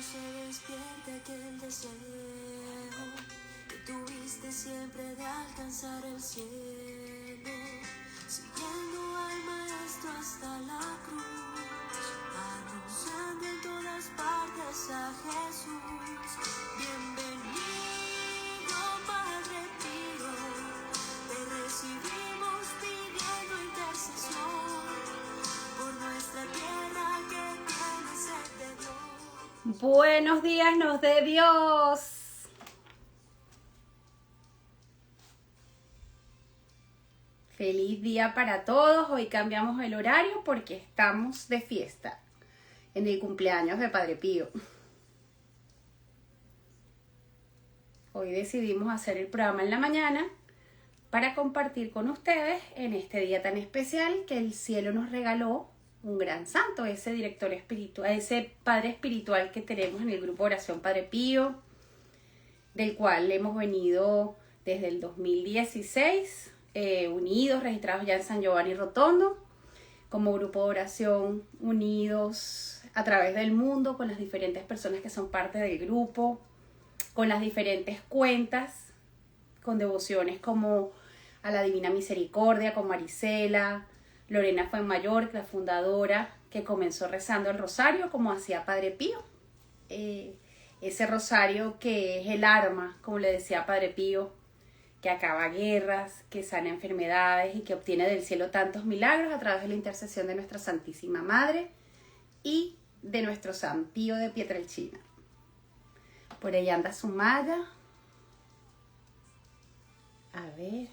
se despierte aquel deseo que tuviste siempre de alcanzar el cielo, siguiendo al Maestro hasta la cruz, anunciando en todas partes a Jesús. Bienvenido, Padre Pío, te recibimos pidiendo intercesión por nuestra tierra que tiene sed de Dios. Buenos días, nos dé Dios. Feliz día para todos. Hoy cambiamos el horario porque estamos de fiesta en el cumpleaños de Padre Pío. Hoy decidimos hacer el programa en la mañana para compartir con ustedes en este día tan especial que el cielo nos regaló un gran santo, ese director espiritual, ese padre espiritual que tenemos en el grupo Oración Padre Pío, del cual hemos venido desde el 2016, unidos, registrados ya en San Giovanni Rotondo, como grupo de oración, unidos a través del mundo con las diferentes personas que son parte del grupo, con las diferentes cuentas, con devociones como a la Divina Misericordia, con Marisela, Lorena Fuenmayor, la fundadora, que comenzó rezando el rosario como hacía Padre Pío. Ese rosario que es el arma, como le decía Padre Pío, que acaba guerras, que sana enfermedades y que obtiene del cielo tantos milagros a través de la intercesión de nuestra Santísima Madre y de nuestro San Pío de Pietrelcina. Por ahí anda Sumaya. A ver.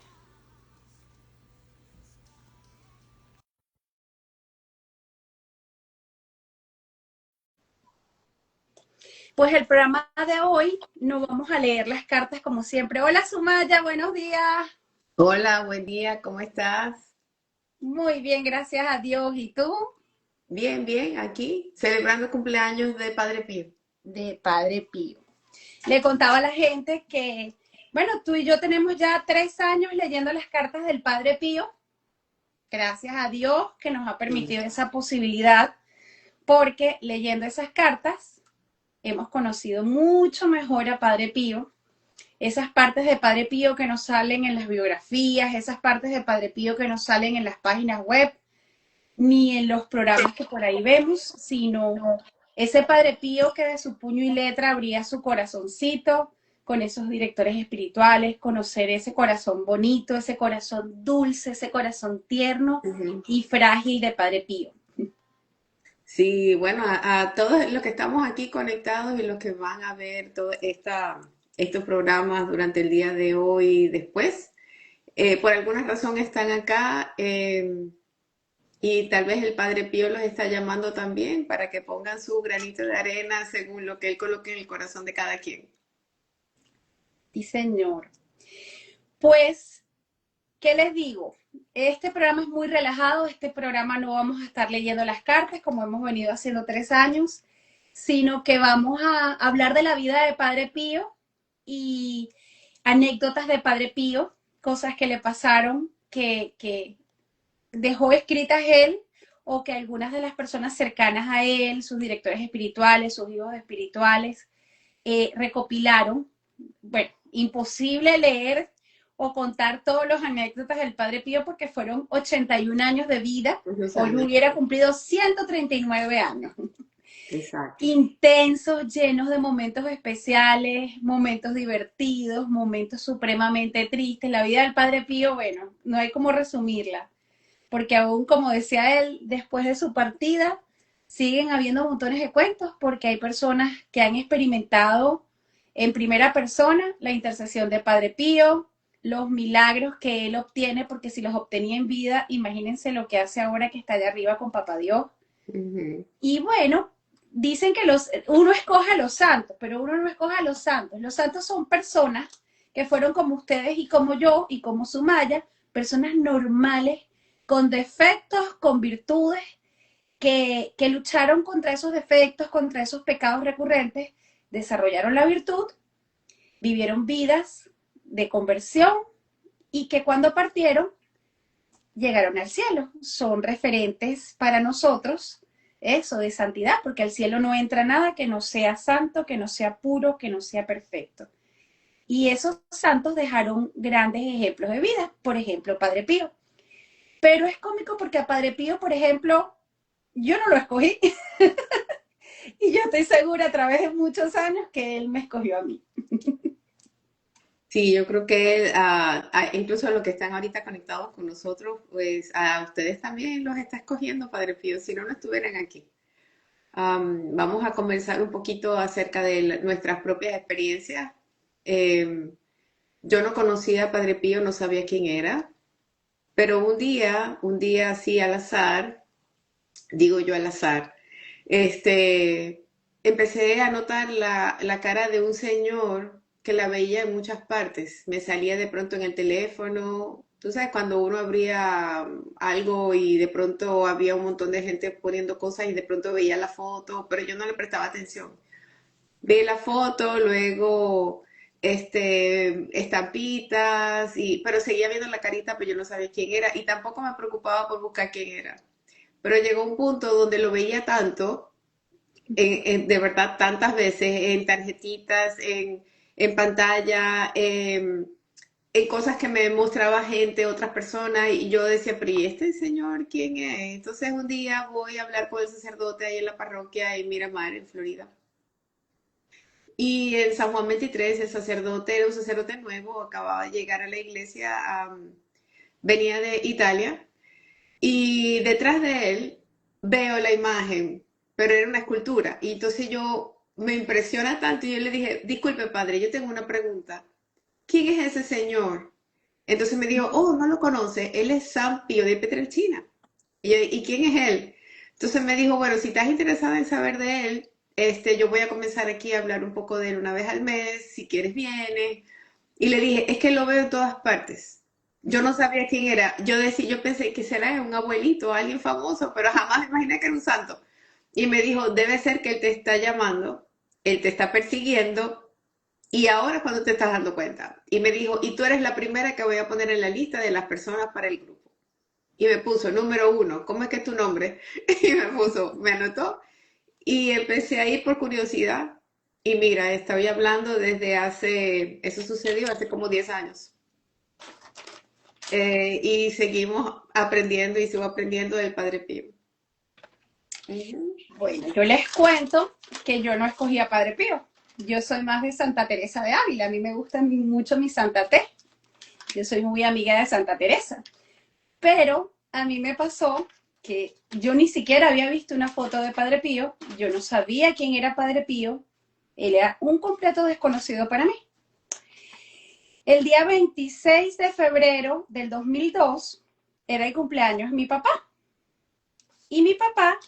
Pues el programa de hoy no vamos a leer las cartas como siempre. Hola Sumaya, buenos días. Hola, buen día, ¿cómo estás? Muy bien, gracias a Dios. ¿Y tú? Bien, bien, aquí celebrando el cumpleaños de Padre Pío. De Padre Pío. Le contaba a la gente que, bueno, tú y yo tenemos ya 3 años leyendo las cartas del Padre Pío. Gracias a Dios que nos ha permitido esa posibilidad, porque leyendo esas cartas hemos conocido mucho mejor a Padre Pío. Esas partes de Padre Pío que nos salen en las biografías, esas partes de Padre Pío que nos salen en las páginas web, ni en los programas que por ahí vemos, sino ese Padre Pío que de su puño y letra abría su corazoncito con esos directores espirituales, conocer ese corazón bonito, ese corazón dulce, ese corazón tierno y frágil de Padre Pío. Sí, bueno, a todos los que estamos aquí conectados y los que van a ver todos estos programas durante el día de hoy y después, por alguna razón están acá y tal vez el Padre Pío los está llamando también para que pongan su granito de arena según lo que él coloque en el corazón de cada quien. Sí, señor. Pues, ¿qué les digo? Este programa es muy relajado, este programa no vamos a estar leyendo las cartas como hemos venido haciendo 3 años, sino que vamos a hablar de la vida de Padre Pío y anécdotas de Padre Pío, cosas que le pasaron, que dejó escritas él o que algunas de las personas cercanas a él, sus directores espirituales, sus hijos espirituales, recopilaron. Bueno, imposible leer o contar todos los anécdotas del Padre Pío porque fueron 81 años de vida. Hoy hubiera cumplido 139 años. Exacto. Intensos, llenos de momentos especiales, momentos divertidos, momentos supremamente tristes. La vida del Padre Pío, bueno, no hay cómo resumirla, porque aún, como decía él, después de su partida, siguen habiendo montones de cuentos, porque hay personas que han experimentado en primera persona la intercesión de Padre Pío, los milagros que él obtiene, porque si los obtenía en vida, imagínense lo que hace ahora que está allá arriba con Papá Dios. Y bueno, dicen que uno escoge a los santos, pero uno no escoge a los santos. Los santos son personas que fueron como ustedes y como yo y como Sumaya, personas normales, con defectos, con virtudes, que lucharon contra esos defectos, contra esos pecados recurrentes, desarrollaron la virtud, vivieron vidas de conversión y que cuando partieron llegaron al cielo. Son referentes para nosotros eso, de santidad, porque al cielo no entra nada que no sea santo, que no sea puro, que no sea perfecto. Y esos santos dejaron grandes ejemplos de vida, por ejemplo, Padre Pío. Pero es cómico porque a Padre Pío, por ejemplo, yo no lo escogí y yo estoy segura a través de muchos años que él me escogió a mí. Sí, yo creo que incluso los que están ahorita conectados con nosotros, pues a ustedes también los está escogiendo Padre Pío, si no, no estuvieran aquí. Vamos a conversar un poquito acerca de nuestras propias experiencias. Em, yo no conocía a Padre Pío, no sabía quién era, pero un día así al azar, digo yo al azar, este, empecé a notar la cara de un señor que la veía en muchas partes. Me salía de pronto en el teléfono. Tú sabes, cuando uno abría algo y de pronto había un montón de gente poniendo cosas y de pronto veía la foto, pero yo no le prestaba atención. Vi la foto, luego estampitas, pero seguía viendo la carita, pero yo no sabía quién era y tampoco me preocupaba por buscar quién era. Pero llegó un punto donde lo veía tanto, de verdad, tantas veces, en tarjetitas, en pantalla, en cosas que me mostraba gente, otras personas, y yo decía, pero ¿y este señor quién es? Entonces un día voy a hablar con el sacerdote ahí en la parroquia en Miramar, en Florida. Y en San Juan 23, el sacerdote era un sacerdote nuevo, acababa de llegar a la iglesia, venía de Italia, y detrás de él veo la imagen, pero era una escultura. Y entonces yo me impresiona tanto y yo le dije, disculpe padre, yo tengo una pregunta. ¿Quién es ese señor? Entonces me dijo, oh, no lo conoce, él es San Pío de Pietrelcina. Y yo, ¿y quién es él? Entonces me dijo, bueno, si estás interesada en saber de él, yo voy a comenzar aquí a hablar un poco de él una vez al mes, si quieres viene. Y le dije, es que lo veo en todas partes. Yo no sabía quién era. Yo pensé que será un abuelito, alguien famoso, pero jamás imaginé que era un santo. Y me dijo, debe ser que él te está llamando, él te está persiguiendo y ahora es cuando te estás dando cuenta. Y me dijo, y tú eres la primera que voy a poner en la lista de las personas para el grupo. Y me puso, número 1, ¿cómo es que es tu nombre? Y me anotó y empecé a ir por curiosidad. Y mira, estoy hablando eso sucedió hace como 10 años. Y seguimos aprendiendo y sigo aprendiendo del Padre Pío. Ujú. Bueno, yo les cuento que yo no escogí a Padre Pío. Yo soy más de Santa Teresa de Ávila. A mí me gusta mucho mi Santa T. Yo soy muy amiga de Santa Teresa. Pero a mí me pasó que yo ni siquiera había visto una foto de Padre Pío. Yo no sabía quién era Padre Pío. Él era un completo desconocido para mí. El día 26 de febrero del 2002 era el cumpleaños de mi papá. Y mi papá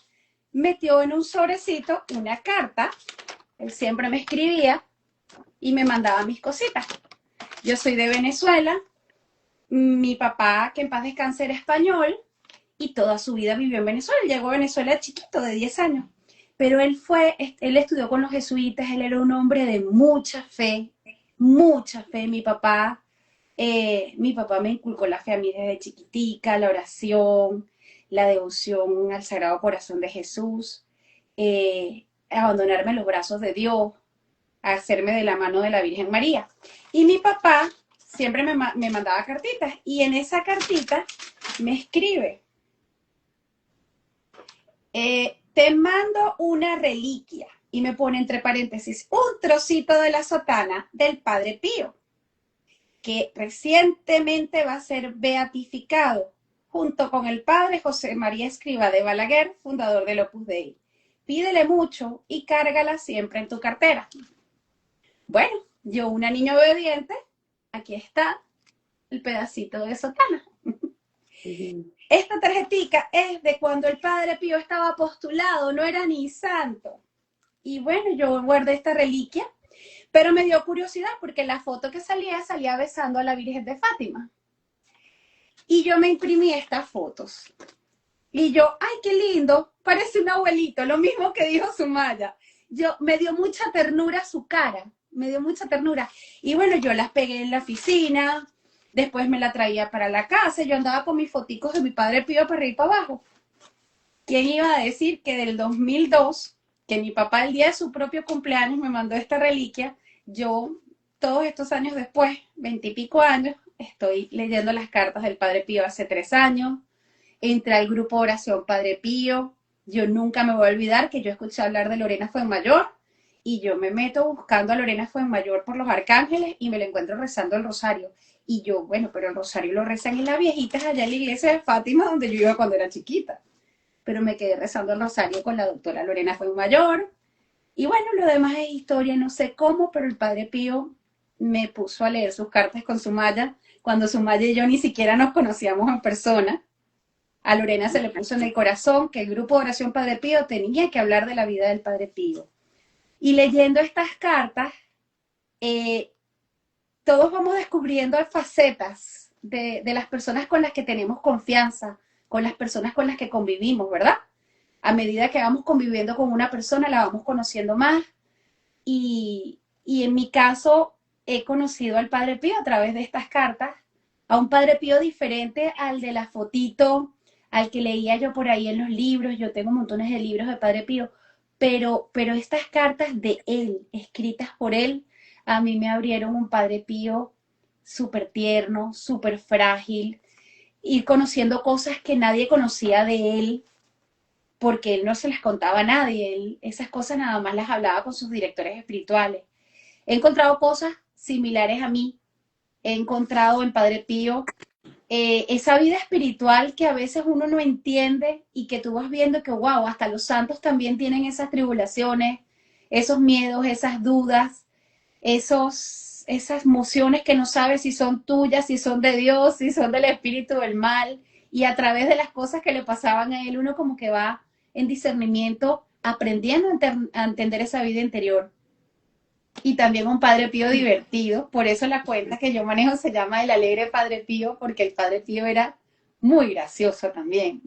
metió en un sobrecito una carta. Él siempre me escribía y me mandaba mis cositas. Yo soy de Venezuela. Mi papá, que en paz descanse, era español y toda su vida vivió en Venezuela. Llegó a Venezuela chiquito, de 10 años. Pero él estudió con los jesuitas, él era un hombre de mucha fe, mucha fe. Mi papá me inculcó la fe a mí desde chiquitica, la oración, la devoción al Sagrado Corazón de Jesús, abandonarme en los brazos de Dios, hacerme de la mano de la Virgen María. Y mi papá siempre me mandaba cartitas y en esa cartita me escribe, te mando una reliquia y me pone entre paréntesis un trocito de la sotana del Padre Pío, que recientemente va a ser beatificado junto con el Padre José María Escrivá de Balaguer, fundador del Opus Dei. Pídele mucho y cárgala siempre en tu cartera. Bueno, yo, una niña obediente, aquí está el pedacito de sotana. Ujú. Esta tarjetica es de cuando el Padre Pío estaba postulado, no era ni santo. Y bueno, yo guardé esta reliquia, pero me dio curiosidad porque la foto que salía besando a la Virgen de Fátima. Y yo me imprimí estas fotos. Y yo, ay, qué lindo, parece un abuelito, lo mismo que dijo Sumaya. Me dio mucha ternura su cara, me dio mucha ternura. Y bueno, yo las pegué en la oficina, después me la traía para la casa, yo andaba con mis foticos de mi Padre Pío para arriba y para abajo. ¿Quién iba a decir que del 2002, que mi papá el día de su propio cumpleaños me mandó esta reliquia, yo todos estos años después, 20 y pico años, estoy leyendo las cartas del Padre Pío hace 3 años, entré al grupo de oración Padre Pío, yo nunca me voy a olvidar que yo escuché hablar de Lorena Fuenmayor y yo me meto buscando a Lorena Fuenmayor por los arcángeles y me la encuentro rezando el rosario. Y yo, bueno, pero el rosario lo rezan en las viejitas allá en la iglesia de Fátima donde yo iba cuando era chiquita, pero me quedé rezando el rosario con la doctora Lorena Fuenmayor. Y bueno, lo demás es historia, no sé cómo, pero el Padre Pío me puso a leer sus cartas con Sumaya, cuando Sumaya y yo ni siquiera nos conocíamos en persona. A Lorena se le puso en el corazón que el grupo de oración Padre Pío tenía que hablar de la vida del Padre Pío. Y leyendo estas cartas, eh, todos vamos descubriendo facetas de las personas con las que tenemos confianza, con las personas con las que convivimos, ¿verdad? A medida que vamos conviviendo con una persona, la vamos conociendo más. Y en mi caso, he conocido al Padre Pío a través de estas cartas, a un Padre Pío diferente al de la fotito, al que leía yo por ahí en los libros. Yo tengo montones de libros de Padre Pío, pero estas cartas de él, escritas por él, a mí me abrieron un Padre Pío súper tierno, súper frágil, ir conociendo cosas que nadie conocía de él, porque él no se las contaba a nadie, él esas cosas nada más las hablaba con sus directores espirituales. He encontrado cosas similares a mí, he encontrado en Padre Pío esa vida espiritual que a veces uno no entiende y que tú vas viendo que, wow, hasta los santos también tienen esas tribulaciones, esos miedos, esas dudas, esas emociones que no sabes si son tuyas, si son de Dios, si son del espíritu del mal. Y a través de las cosas que le pasaban a él, uno como que va en discernimiento, aprendiendo a entender esa vida interior. Y también un Padre Pío divertido, por eso la cuenta que yo manejo se llama El Alegre Padre Pío, porque el Padre Pío era muy gracioso también,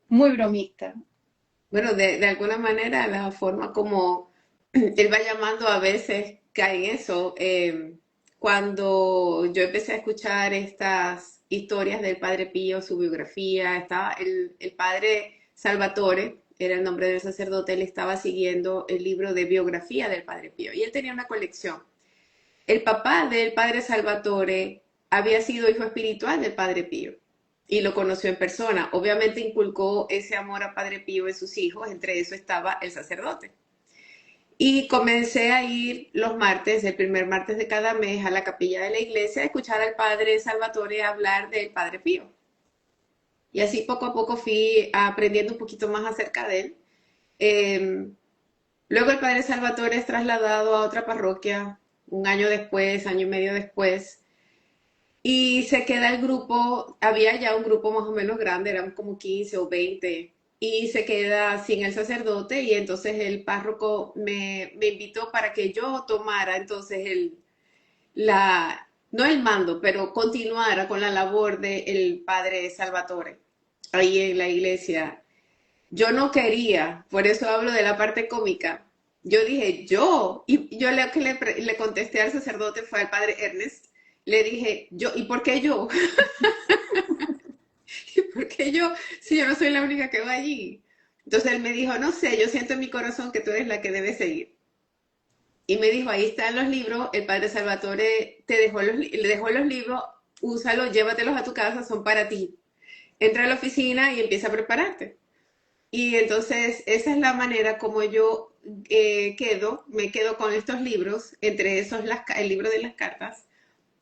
muy bromista. Bueno, de alguna manera la forma como él va llamando a veces cae en eso. Cuando yo empecé a escuchar estas historias del Padre Pío, su biografía, estaba el Padre Salvatore, era el nombre del sacerdote, él estaba siguiendo el libro de biografía del Padre Pío y él tenía una colección. El papá del Padre Salvatore había sido hijo espiritual del Padre Pío y lo conoció en persona. Obviamente inculcó ese amor a Padre Pío en sus hijos, entre eso estaba el sacerdote. Y comencé a ir los martes, el primer martes de cada mes, a la capilla de la iglesia a escuchar al Padre Salvatore hablar del Padre Pío. Y así poco a poco fui aprendiendo un poquito más acerca de él. Eh, Luego el Padre Salvatore es trasladado a otra parroquia un año después, año y medio después, y se queda el grupo, había ya un grupo más o menos grande, eran como 15 o 20, y se queda sin el sacerdote, y entonces el párroco me invitó para que yo tomara entonces no el mando, pero continuara con la labor del Padre Salvatore ahí en la iglesia. Yo no quería, por eso hablo de la parte cómica. Yo dije, y yo lo que le contesté al sacerdote fue al padre Ernest, le dije, yo, ¿y por qué yo? ¿Y por qué yo? Si yo no soy la única que va allí. Entonces él me dijo, no sé, yo siento en mi corazón que tú eres la que debes seguir. Y me dijo, ahí están los libros, el padre Salvatore le dejó los libros, úsalos, llévatelos a tu casa, son para ti. Entra a la oficina y empieza a prepararte. Y entonces esa es la manera como yo me quedo con estos libros, entre esos el libro de las cartas,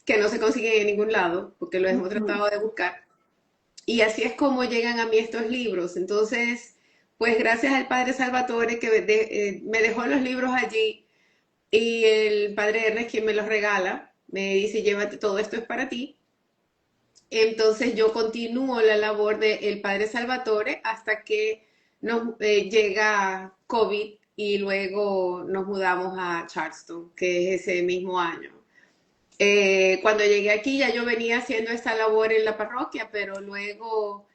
que no se consiguen en ningún lado, porque los hemos tratado de buscar. Y así es como llegan a mí estos libros. Entonces, pues gracias al Padre Salvatore que me dejó los libros allí y el Padre Ernest quien me los regala, me dice, llévate, todo esto es para ti. Entonces yo continúo la labor del Padre Salvatore hasta que nos llega COVID y luego nos mudamos a Charleston, que es ese mismo año. Cuando llegué aquí ya yo venía haciendo esta labor en la parroquia, pero luego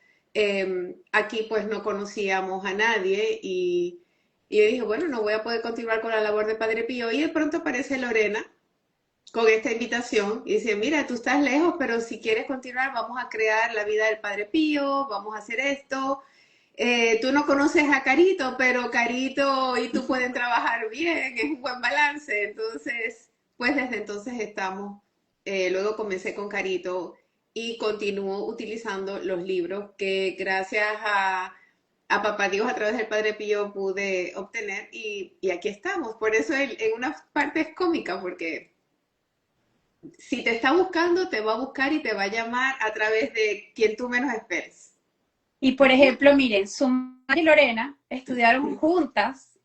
aquí pues no conocíamos a nadie y yo dije, bueno, no voy a poder continuar con la labor de Padre Pío. Y de pronto aparece Lorena con esta invitación y dice, mira, tú estás lejos, pero si quieres continuar, vamos a crear la vida del Padre Pío, vamos a hacer esto. tú no conoces a Carito, pero Carito y tú pueden trabajar bien, es un buen balance. Entonces, pues desde entonces estamos, luego comencé con Carito y continúo utilizando los libros que gracias a Papá Dios a través del Padre Pío pude obtener y aquí estamos. Por eso en una parte es cómica, porque si te está buscando, te va a buscar y te va a llamar a través de quien tú menos esperes. Y por ejemplo, miren, Sumaya y Lorena estudiaron juntas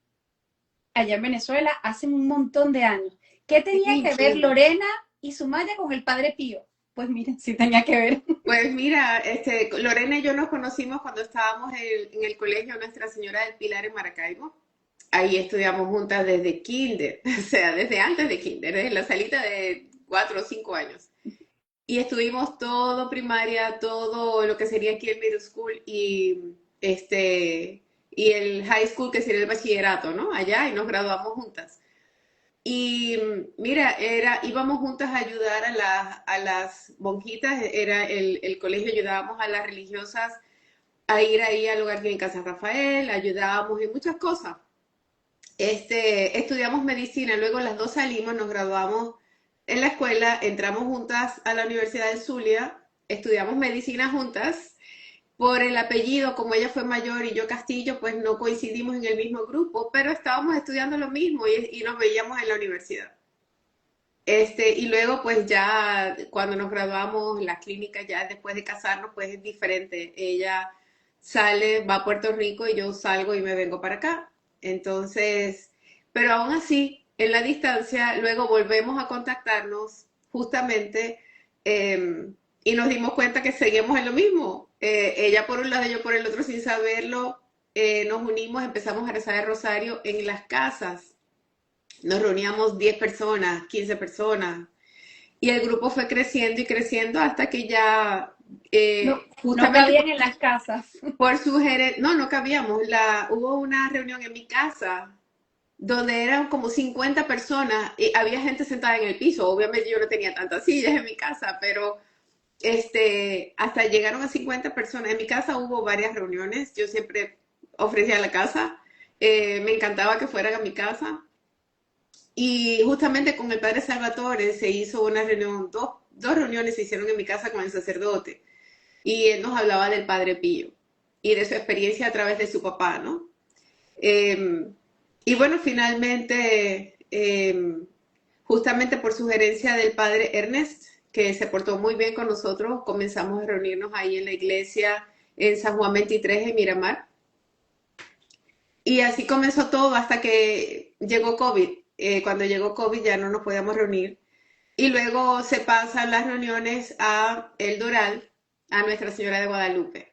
allá en Venezuela hace un montón de años. ¿Qué tenía Sí, que ver sí. Lorena y Sumaya con el Padre Pío? Pues miren, sí tenía que ver. Pues mira, Lorena y yo nos conocimos cuando estábamos en el colegio Nuestra Señora del Pilar en Maracaibo. Ahí estudiamos juntas desde kinder, o sea, desde antes de kinder, desde la salita de 4 o 5 años. Y estuvimos todo primaria, todo lo que sería aquí el middle school y el high school que sería el bachillerato, ¿no? Allá y nos graduamos juntas. Y mira, íbamos juntas a ayudar a las monjitas, era el colegio, ayudábamos a las religiosas a ir ahí al hogar en Casa Rafael, ayudábamos en muchas cosas. Estudiamos medicina, luego las dos salimos, nos graduamos en la escuela, entramos juntas a la Universidad de Zulia, estudiamos medicina juntas. Por el apellido, como ella fue mayor y yo Castillo, pues no coincidimos en el mismo grupo, pero estábamos estudiando lo mismo y nos veíamos en la universidad. Y luego, pues ya cuando nos graduamos, la clínica, ya después de casarnos, pues es diferente. Ella sale, va a Puerto Rico y yo salgo y me vengo para acá. Entonces, pero aún así, en la distancia, luego volvemos a contactarnos justamente y nos dimos cuenta que seguimos en lo mismo. Ella por un lado, yo por el otro, sin saberlo, nos unimos, empezamos a rezar el rosario en las casas. Nos reuníamos 10 personas, 15 personas, y el grupo fue creciendo y creciendo hasta que ya, No, no justamente cabían en las casas. por sugerencia, no cabíamos, hubo una reunión en mi casa donde eran como 50 personas y había gente sentada en el piso. Obviamente yo no tenía tantas sillas en mi casa, pero hasta llegaron a 50 personas. En mi casa hubo varias reuniones, yo siempre ofrecía la casa, me encantaba que fueran a mi casa. Y justamente con el padre Salvatore se hizo una reunión, dos reuniones se hicieron en mi casa con el sacerdote. Y él nos hablaba del padre Pío y de su experiencia a través de su papá, ¿no? Eh, y bueno, finalmente, justamente por sugerencia del padre Ernest, que se portó muy bien con nosotros, comenzamos a reunirnos ahí en la iglesia en San Juan 23 en Miramar. Y así comenzó todo hasta que llegó COVID. Cuando llegó COVID ya no nos podíamos reunir. Y luego se pasan las reuniones a El Doral, a Nuestra Señora de Guadalupe.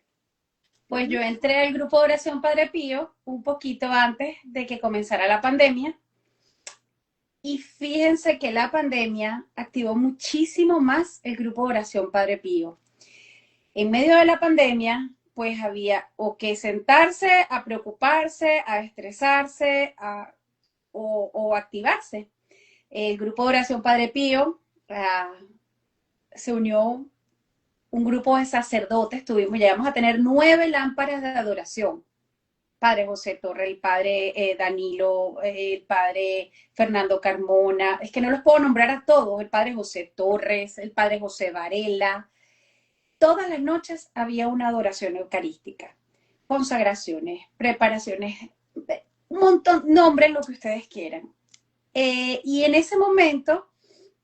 Pues yo entré al grupo de oración Padre Pío un poquito antes de que comenzara la pandemia. Y fíjense que la pandemia activó muchísimo más el grupo de oración Padre Pío. En medio de la pandemia, pues había o que sentarse a preocuparse, a estresarse, o activarse. El grupo de oración Padre Pío se unió un grupo de sacerdotes, llegamos a tener 9 lámparas de adoración. Padre José Torre, el padre Danilo, el padre Fernando Carmona, es que no los puedo nombrar a todos, el padre José Torres, el padre José Varela. Todas las noches había una adoración eucarística, consagraciones, preparaciones, un montón, nombren lo que ustedes quieran. Y en ese momento,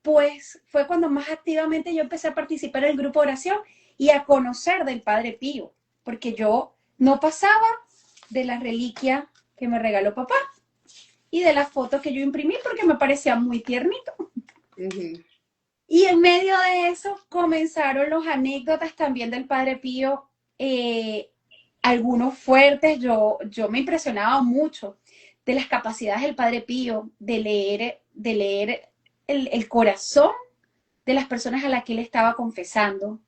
pues fue cuando más activamente yo empecé a participar en el grupo de oración y a conocer del Padre Pío, porque yo no pasaba de la reliquia que me regaló papá y de las fotos que yo imprimí porque me parecía muy tiernito. Uh-huh. Y en medio de eso comenzaron las anécdotas también del Padre Pío, algunos fuertes. Yo me impresionaba mucho de las capacidades del Padre Pío de leer el corazón de las personas a las que él estaba confesando.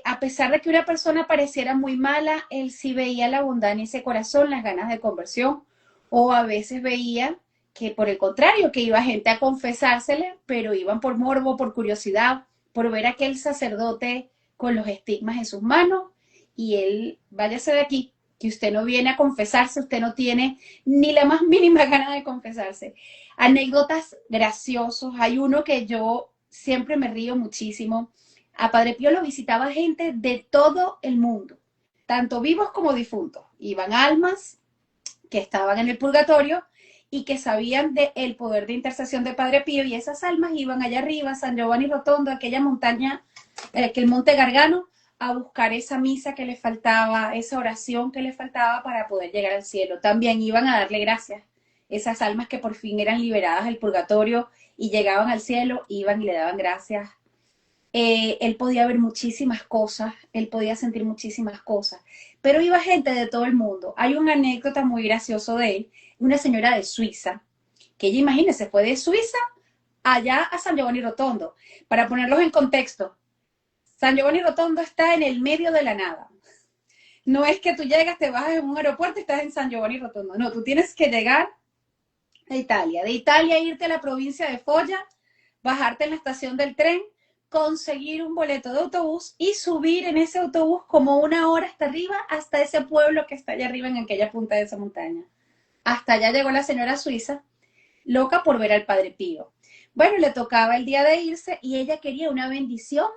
A pesar de que una persona pareciera muy mala, él sí veía la bondad en ese corazón, las ganas de conversión, o a veces veía que por el contrario, que iba gente a confesársele, pero iban por morbo, por curiosidad, por ver a aquel sacerdote con los estigmas en sus manos, y él, váyase de aquí, que usted no viene a confesarse, usted no tiene ni la más mínima gana de confesarse. Anécdotas graciosos, hay uno que yo siempre me río muchísimo. A Padre Pío lo visitaba gente de todo el mundo, tanto vivos como difuntos. Iban almas que estaban en el purgatorio y que sabían del poder de intercesión de Padre Pío, y esas almas iban allá arriba, San Giovanni Rotondo, aquella montaña, que el Monte Gargano, a buscar esa misa que les faltaba, esa oración que les faltaba para poder llegar al cielo. También iban a darle gracias. Esas almas que por fin eran liberadas del purgatorio y llegaban al cielo, iban y le daban gracias. Él podía ver muchísimas cosas, él podía sentir muchísimas cosas, pero iba gente de todo el mundo. Hay una anécdota muy graciosa de él, una señora de Suiza, que ella, imagínense, fue de Suiza allá a San Giovanni Rotondo. Para ponerlos en contexto, San Giovanni Rotondo está en el medio de la nada. No es que tú llegas, te bajas en un aeropuerto y estás en San Giovanni Rotondo. No, tú tienes que llegar a Italia. De Italia irte a la provincia de Foggia, bajarte en la estación del tren, conseguir un boleto de autobús y subir en ese autobús como 1 hora hasta arriba, hasta ese pueblo que está allá arriba en aquella punta de esa montaña. Hasta allá llegó la señora suiza, loca por ver al Padre Pío. Bueno, le tocaba el día de irse y ella quería una bendición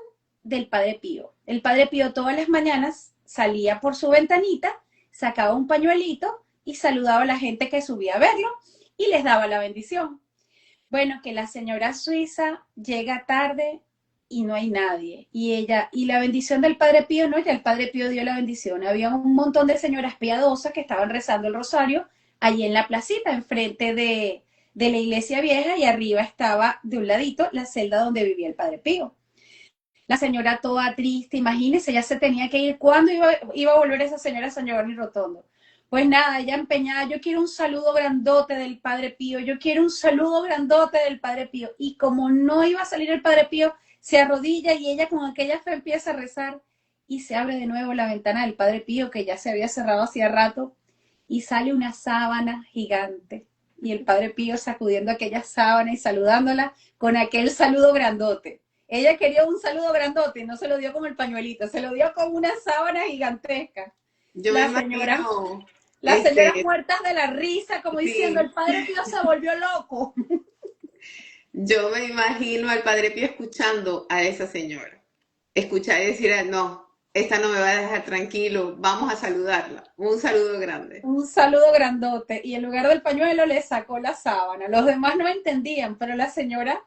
del Padre Pío. El Padre Pío todas las mañanas salía por su ventanita, sacaba un pañuelito y saludaba a la gente que subía a verlo y les daba la bendición. Bueno, que la señora suiza llega tarde y no hay nadie. Y la bendición del Padre Pío, no, ya el Padre Pío dio la bendición. Había un montón de señoras piadosas que estaban rezando el rosario allí en la placita, enfrente de la iglesia vieja, y arriba estaba de un ladito la celda donde vivía el Padre Pío. La señora toda triste, imagínense, ya se tenía que ir. ¿Cuándo iba a volver esa señora a San Giovanni Rotondo? Pues nada, ella empeñada, yo quiero un saludo grandote del Padre Pío, yo quiero un saludo grandote del Padre Pío. Y como no iba a salir el Padre Pío, se arrodilla y ella con aquella fe empieza a rezar y se abre de nuevo la ventana del Padre Pío, que ya se había cerrado hacía rato, y sale una sábana gigante. Y el Padre Pío sacudiendo aquella sábana y saludándola con aquel saludo grandote. Ella quería un saludo grandote y no se lo dio con el pañuelito, se lo dio con una sábana gigantesca. Yo me imagino, Las señoras muertas de la risa, como sí, diciendo, el Padre Pío se volvió loco. yo me imagino al Padre Pío escuchando a esa señora. Escuchar y decir, no, esta no me va a dejar tranquilo, vamos a saludarla. Un saludo grande. Un saludo grandote. Y en lugar del pañuelo le sacó la sábana. Los demás no entendían, pero la señora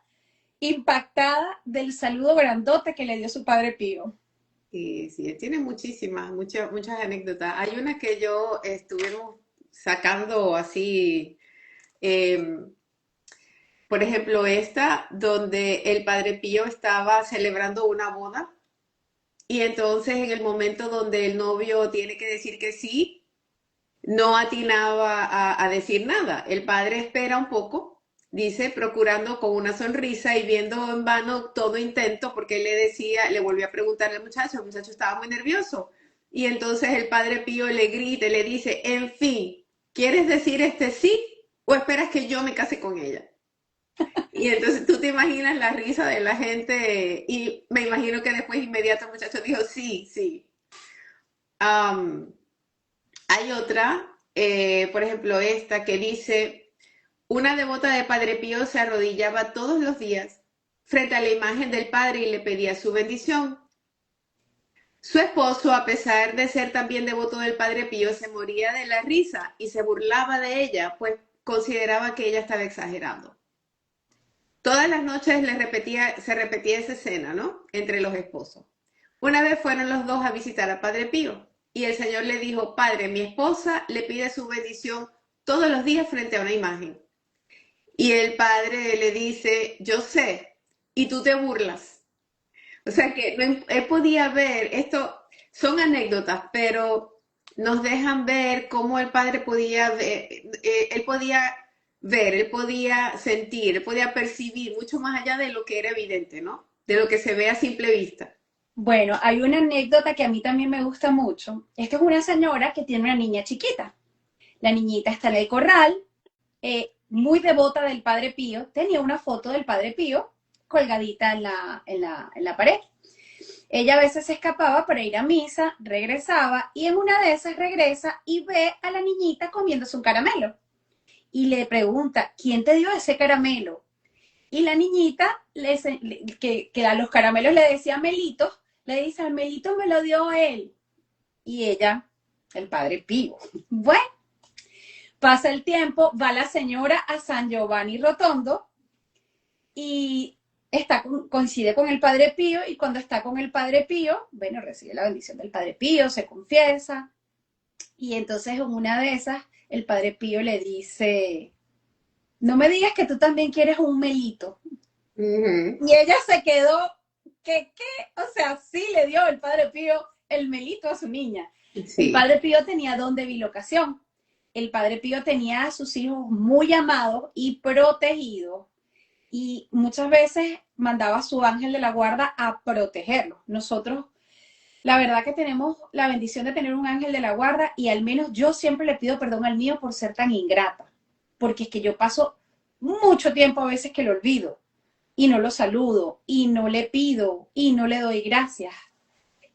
impactada del saludo grandote que le dio su Padre Pío. Sí, sí, tiene muchas anécdotas. Hay una que yo estuvimos sacando así, por ejemplo, esta, donde el Padre Pío estaba celebrando una boda y entonces en el momento donde el novio tiene que decir que sí, no atinaba a decir nada. El padre espera un poco, dice, procurando con una sonrisa y viendo en vano todo intento, porque él le decía, le volvió a preguntar al muchacho, el muchacho estaba muy nervioso. Y entonces el Padre Pío le grita y le dice, en fin, ¿quieres decir sí o esperas que yo me case con ella? Y entonces tú te imaginas la risa de la gente y me imagino que después inmediato el muchacho dijo, sí, sí. Hay otra, por ejemplo, esta que dice, una devota de Padre Pío se arrodillaba todos los días frente a la imagen del Padre y le pedía su bendición. Su esposo, a pesar de ser también devoto del Padre Pío, se moría de la risa y se burlaba de ella, pues consideraba que ella estaba exagerando. Todas las noches se repetía esa escena, ¿no? Entre los esposos. Una vez fueron los dos a visitar al Padre Pío y el Señor le dijo, Padre, mi esposa le pide su bendición todos los días frente a una imagen. Y el Padre le dice, yo sé, y tú te burlas. O sea que él podía ver, esto son anécdotas, pero nos dejan ver cómo el Padre podía ver, él podía sentir, él podía percibir mucho más allá de lo que era evidente, ¿no? De lo que se ve a simple vista. Bueno, hay una anécdota que a mí también me gusta mucho. Esta es una señora que tiene una niña chiquita. La niñita está en el corral, muy devota del Padre Pío, tenía una foto del Padre Pío colgadita en la pared. Ella a veces se escapaba para ir a misa, regresaba y en una de esas regresa y ve a la niñita comiéndose un caramelo. Y le pregunta, ¿quién te dio ese caramelo? Y la niñita, que a los caramelos le decía Melitos, le dice, al Melito me lo dio él. Y ella, el padre Pío. Bueno, pasa el tiempo, va la señora a San Giovanni Rotondo y coincide con el padre Pío, y cuando está con el padre Pío, bueno, recibe la bendición del padre Pío, se confiesa, y entonces en una de esas, el padre Pío le dice, no me digas que tú también quieres un melito. Ujú. Y ella se quedó, ¿qué? O sea, sí le dio el padre Pío el melito a su niña. El Sí, padre Pío tenía don de bilocación. El padre Pío tenía a sus hijos muy amados y protegidos, y muchas veces mandaba a su ángel de la guarda a protegerlos. Nosotros, la verdad que tenemos la bendición de tener un ángel de la guarda, y al menos yo siempre le pido perdón al mío por ser tan ingrata, porque es que yo paso mucho tiempo a veces que lo olvido y no lo saludo y no le pido y no le doy gracias.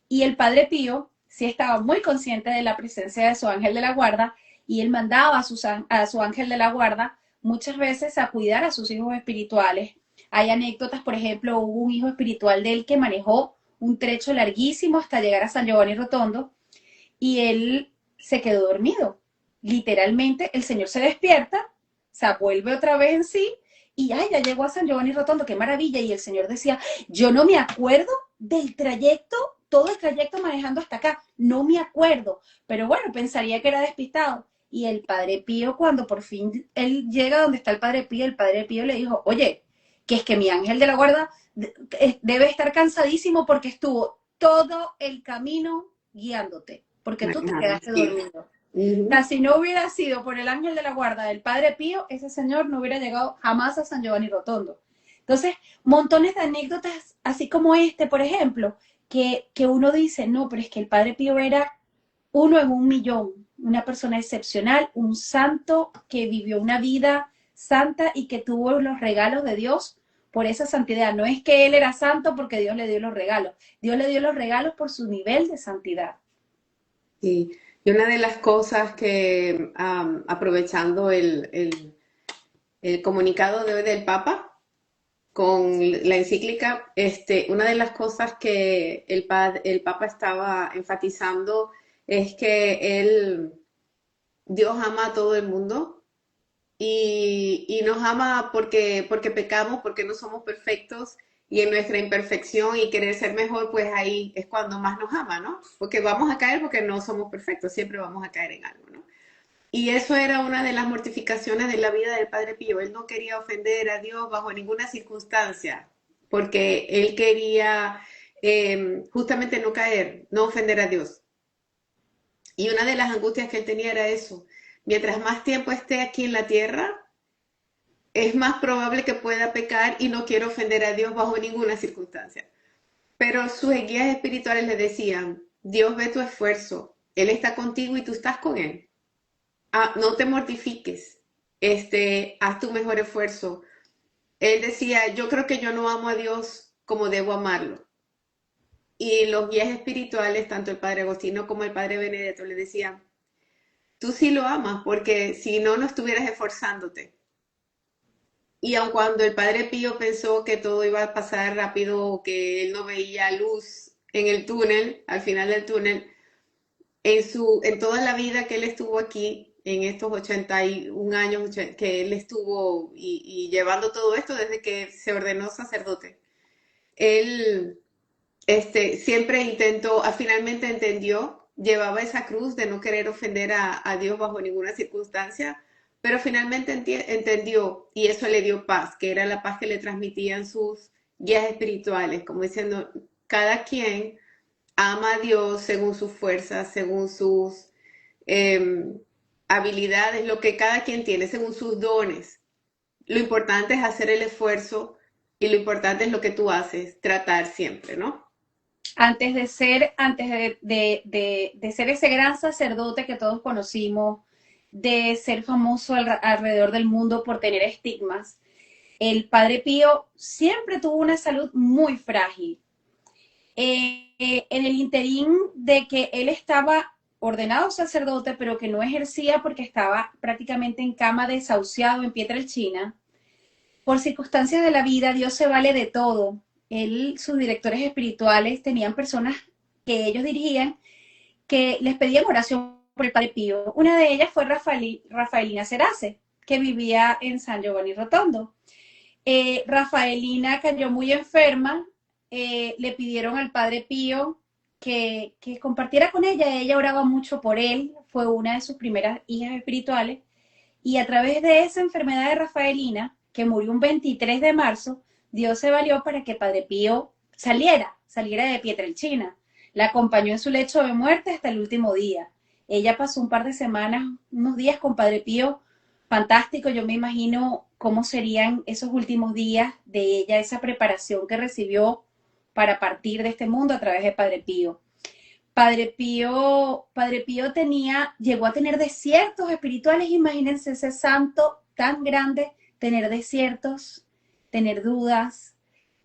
Y el padre Pío sí estaba muy consciente de la presencia de su ángel de la guarda, y él mandaba a su ángel de la guarda muchas veces a cuidar a sus hijos espirituales. Hay anécdotas, por ejemplo, hubo un hijo espiritual de él que manejó un trecho larguísimo hasta llegar a San Giovanni Rotondo, y él se quedó dormido. Literalmente, el Señor se despierta, se vuelve otra vez en sí, y ay, ya llegó a San Giovanni Rotondo, qué maravilla. Y el Señor decía, yo no me acuerdo del trayecto, todo el trayecto manejando hasta acá, no me acuerdo, pero bueno, pensaría que era despistado. Y el padre Pío, cuando por fin él llega donde está el padre Pío le dijo, oye, que es que mi ángel de la guarda debe estar cansadísimo porque estuvo todo el camino guiándote, porque tú te manejando, quedaste sí. dormido. O sea, Ujú. si no hubiera sido por el ángel de la guarda del padre Pío, ese señor no hubiera llegado jamás a San Giovanni Rotondo. Entonces, montones de anécdotas, así como este, por ejemplo, que uno dice, no, pero es que el padre Pío era uno en un millón, una persona excepcional, un santo que vivió una vida santa y que tuvo los regalos de Dios por esa santidad. No es que él era santo porque Dios le dio los regalos, Dios le dio los regalos por su nivel de santidad. Sí. Y una de las cosas que, aprovechando el comunicado de hoy del Papa, con la encíclica, una de las cosas que el Papa estaba enfatizando es que Dios ama a todo el mundo y nos ama porque pecamos, porque no somos perfectos, y en nuestra imperfección y querer ser mejor, pues ahí es cuando más nos ama, ¿no? Porque vamos a caer porque no somos perfectos, siempre vamos a caer en algo, ¿no? Y eso era una de las mortificaciones de la vida del Padre Pío. Él no quería ofender a Dios bajo ninguna circunstancia, porque él quería justamente no caer, no ofender a Dios. Y una de las angustias que él tenía era eso. Mientras más tiempo esté aquí en la tierra, es más probable que pueda pecar y no quiero ofender a Dios bajo ninguna circunstancia. Pero sus guías espirituales le decían, Dios ve tu esfuerzo, Él está contigo y tú estás con Él. No te mortifiques, haz tu mejor esfuerzo. Él decía, yo creo que yo no amo a Dios como debo amarlo. Y los guías espirituales, tanto el padre Agostino como el padre Benedetto, le decían, tú sí lo amas, porque si no, no estuvieras esforzándote. Y aun cuando el padre Pío pensó que todo iba a pasar rápido, que él no veía luz en el túnel, al final del túnel, en toda la vida que él estuvo aquí, en estos 81 años que él estuvo y llevando todo esto desde que se ordenó sacerdote, él siempre intentó, finalmente entendió, llevaba esa cruz de no querer ofender a Dios bajo ninguna circunstancia, pero finalmente entendió, y eso le dio paz, que era la paz que le transmitían sus guías espirituales, como diciendo, cada quien ama a Dios según sus fuerzas, según sus eh, habilidades, lo que cada quien tiene, según sus dones. Lo importante es hacer el esfuerzo y lo importante es lo que tú haces, tratar siempre, ¿no? Antes de ser ese gran sacerdote que todos conocimos, de ser famoso alrededor del mundo por tener estigmas, el padre Pío siempre tuvo una salud muy frágil. En el interín de que él estaba ordenado sacerdote, pero que no ejercía porque estaba prácticamente en cama desahuciado en Pietrelcina, por circunstancias de la vida, Dios se vale de todo. Él, sus directores espirituales, tenían personas que ellos dirigían que les pedían oración por el Padre Pío. Una de ellas fue Rafaelina Cerace, que vivía en San Giovanni Rotondo. Rafaelina cayó muy enferma, le pidieron al Padre Pío que compartiera con ella oraba mucho por él, fue una de sus primeras hijas espirituales, y a través de esa enfermedad de Rafaelina, que murió un 23 de marzo, Dios se valió para que Padre Pío saliera de Pietrelcina. La acompañó en su lecho de muerte hasta el último día. Ella pasó un par de semanas, unos días con Padre Pío, fantástico. Yo me imagino cómo serían esos últimos días de ella, esa preparación que recibió para partir de este mundo a través de Padre Pío. Padre Pío llegó a tener desiertos espirituales. Imagínense ese santo tan grande, tener desiertos, tener dudas.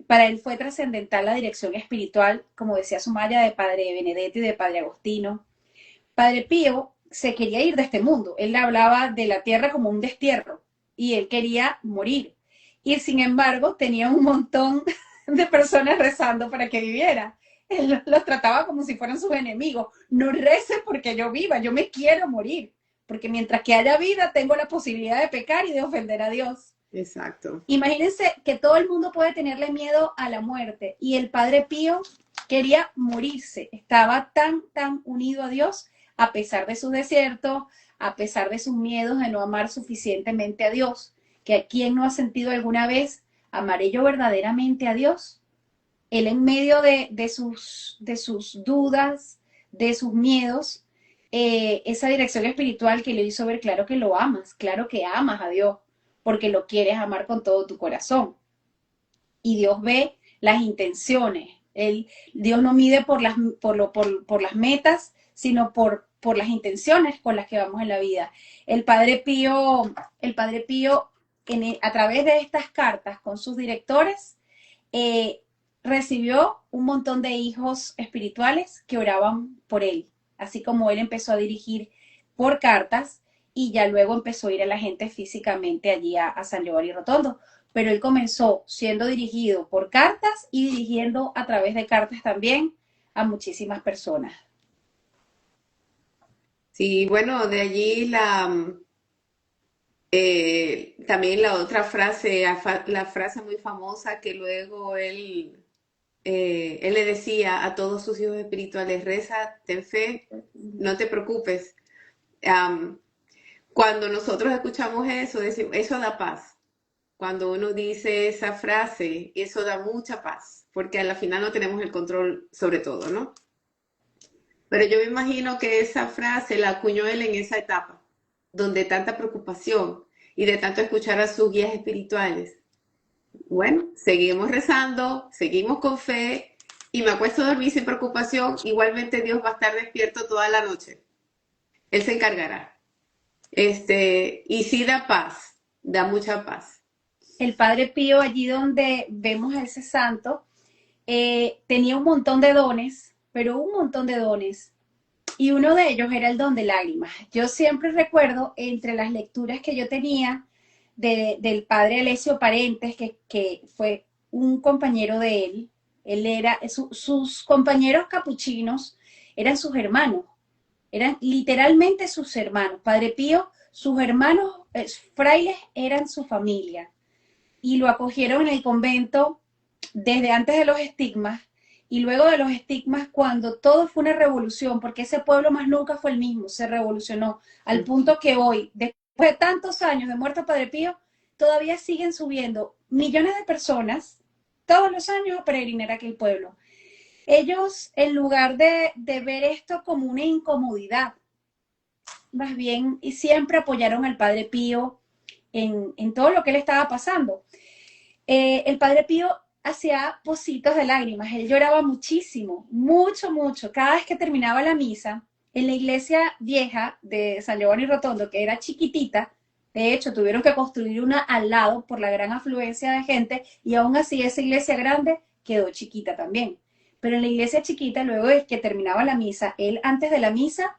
Para él fue trascendental la dirección espiritual, como decía Sumaya, de Padre Benedetto y de Padre Agostino. Padre Pío se quería ir de este mundo. Él hablaba de la tierra como un destierro y él quería morir. Y sin embargo, tenía un montón de personas rezando para que viviera. Él los trataba como si fueran sus enemigos. No recen porque yo viva, yo me quiero morir. Porque mientras que haya vida, tengo la posibilidad de pecar y de ofender a Dios. Exacto. Imagínense que todo el mundo puede tenerle miedo a la muerte y el Padre Pío quería morirse. Estaba tan unido a Dios a pesar de sus desiertos, a pesar de sus miedos de no amar suficientemente a Dios. Que a quien no ha sentido alguna vez, ¿amaré yo verdaderamente a Dios? Él en medio de sus dudas, de sus miedos, esa dirección espiritual que le hizo ver, claro que lo amas, claro que amas a Dios, porque lo quieres amar con todo tu corazón. Y Dios ve las intenciones. Dios no mide por las metas, sino por las intenciones con las que vamos en la vida. El Padre Pío a través de estas cartas con sus directores, recibió un montón de hijos espirituales que oraban por él, así como él empezó a dirigir por cartas y ya luego empezó a ir a la gente físicamente allí a San Giovanni Rotondo. Pero él comenzó siendo dirigido por cartas y dirigiendo a través de cartas también a muchísimas personas. Sí, bueno, de allí también la otra frase, la frase muy famosa que luego él le decía a todos sus hijos espirituales: reza, ten fe, no te preocupes. Cuando nosotros escuchamos eso, decimos, eso da paz. Cuando uno dice esa frase, eso da mucha paz, porque a la final no tenemos el control sobre todo, ¿no? Pero yo me imagino que esa frase la acuñó él en esa etapa, donde tanta preocupación y de tanto escuchar a sus guías espirituales. Bueno, seguimos rezando, seguimos con fe y me acuesto a dormir sin preocupación. Igualmente Dios va a estar despierto toda la noche. Él se encargará. Y sí da paz, da mucha paz. El Padre Pío, allí donde vemos a ese santo, tenía un montón de dones, pero un montón de dones. Y uno de ellos era el don de lágrimas. Yo siempre recuerdo, entre las lecturas que yo tenía del padre Alessio Parentes, que fue un compañero de él sus compañeros capuchinos eran sus hermanos, eran literalmente sus hermanos. Padre Pío, sus hermanos frailes eran su familia y lo acogieron en el convento desde antes de los estigmas y luego de los estigmas, cuando todo fue una revolución, porque ese pueblo más nunca fue el mismo, se revolucionó al punto que hoy, después de tantos años de muerto Padre Pío, todavía siguen subiendo millones de personas todos los años a peregrinar a aquel pueblo. Ellos, en lugar de ver esto como una incomodidad, más bien, y siempre apoyaron al Padre Pío en todo lo que le estaba pasando. El Padre Pío hacía pocitos de lágrimas, él lloraba muchísimo, mucho. Cada vez que terminaba la misa, en la iglesia vieja de San Giovanni Rotondo, que era chiquitita, de hecho tuvieron que construir una al lado por la gran afluencia de gente, y aún así esa iglesia grande quedó chiquita también. Pero en la iglesia chiquita, luego de que terminaba la misa, él antes de la misa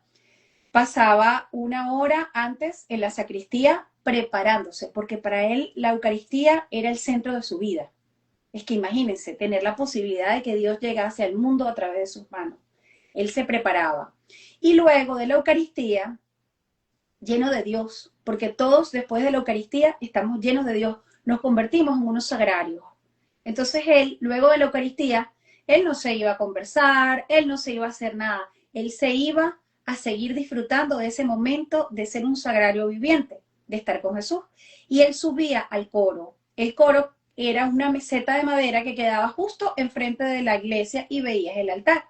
pasaba una hora antes en la sacristía preparándose, porque para él la Eucaristía era el centro de su vida. Es que imagínense, tener la posibilidad de que Dios llegase al mundo a través de sus manos. Él se preparaba. Y luego de la Eucaristía, lleno de Dios, porque todos después de la Eucaristía estamos llenos de Dios, nos convertimos en unos sagrarios. Entonces él, luego de la Eucaristía, él no se iba a conversar, él no se iba a hacer nada, él se iba a seguir disfrutando de ese momento de ser un sagrario viviente, de estar con Jesús. Y él subía al coro. El coro era una meseta de madera que quedaba justo enfrente de la iglesia y veías el altar.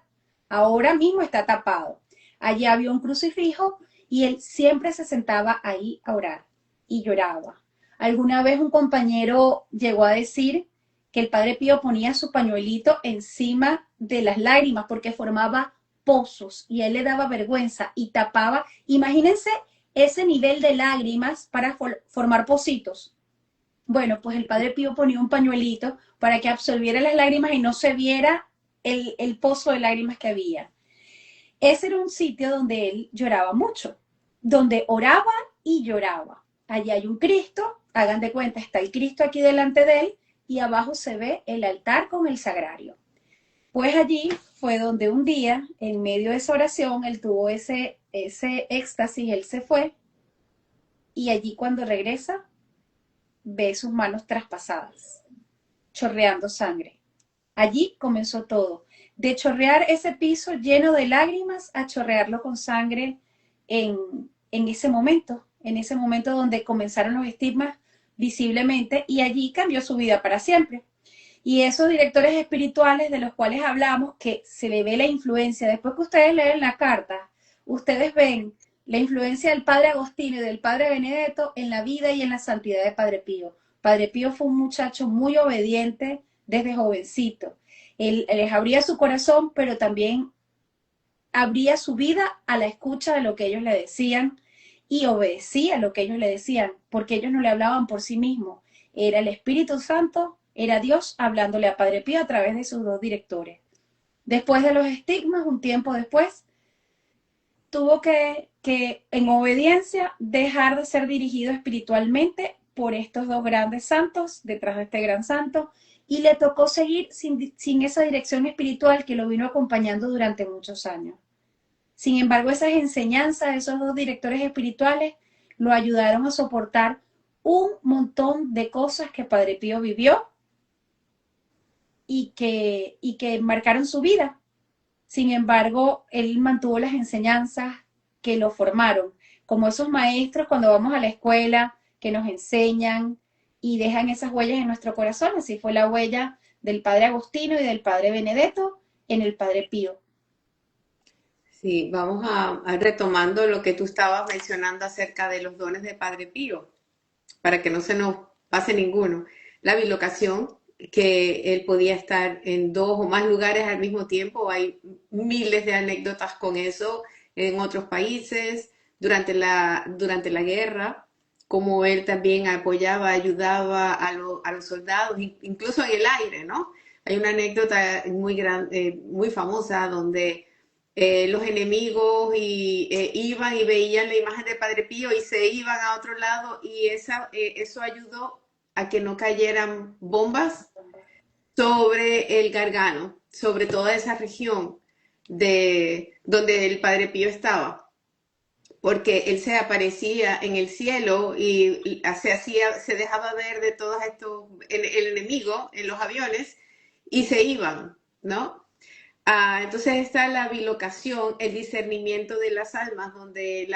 Ahora mismo está tapado. Allí había un crucifijo y él siempre se sentaba ahí a orar y lloraba. Alguna vez un compañero llegó a decir que el Padre Pío ponía su pañuelito encima de las lágrimas porque formaba pozos y a él le daba vergüenza y tapaba. Imagínense ese nivel de lágrimas para formar pocitos. Bueno, pues el Padre Pío ponía un pañuelito para que absorbiera las lágrimas y no se viera el pozo de lágrimas que había. Ese era un sitio donde él lloraba mucho, donde oraba y lloraba. Allí hay un Cristo, hagan de cuenta, está el Cristo aquí delante de él y abajo se ve el altar con el sagrario. Pues allí fue donde un día, en medio de esa oración, él tuvo ese éxtasis, él se fue y allí cuando regresa ve sus manos traspasadas, chorreando sangre. Allí comenzó todo, de chorrear ese piso lleno de lágrimas a chorrearlo con sangre en ese momento donde comenzaron los estigmas visiblemente y allí cambió su vida para siempre. Y esos directores espirituales de los cuales hablamos, que se le ve la influencia, después que ustedes leen la carta, ustedes ven la influencia del padre Agostino y del padre Benedetto en la vida y en la santidad de Padre Pío. Padre Pío fue un muchacho muy obediente desde jovencito. Él les abría su corazón, pero también abría su vida a la escucha de lo que ellos le decían y obedecía lo que ellos le decían, porque ellos no le hablaban por sí mismos. Era el Espíritu Santo, era Dios hablándole a Padre Pío a través de sus dos directores. Después de los estigmas, un tiempo después, tuvo que en obediencia dejar de ser dirigido espiritualmente por estos dos grandes santos, detrás de este gran santo, y le tocó seguir sin esa dirección espiritual que lo vino acompañando durante muchos años. Sin embargo, esas enseñanzas de esos dos directores espirituales lo ayudaron a soportar un montón de cosas que Padre Pío vivió y que marcaron su vida. Sin embargo, él mantuvo las enseñanzas que lo formaron, como esos maestros cuando vamos a la escuela que nos enseñan y dejan esas huellas en nuestro corazón. Así fue la huella del padre Agostino y del padre Benedetto en el Padre Pío. Sí, vamos a retomando lo que tú estabas mencionando acerca de los dones de Padre Pío, para que no se nos pase ninguno. La bilocación, que él podía estar en dos o más lugares al mismo tiempo. Hay miles de anécdotas con eso en otros países, durante la guerra, como él también apoyaba, ayudaba a los soldados, incluso en el aire, ¿no? Hay una anécdota muy famosa donde los enemigos iban y veían la imagen de Padre Pío y se iban a otro lado y eso ayudó a que no cayeran bombas sobre el Gargano, sobre toda esa región de donde el Padre Pío estaba, porque él se aparecía en el cielo y se dejaba ver de todos estos, el enemigo en los aviones y se iban, ¿no? Entonces está la bilocación, el discernimiento de las almas, donde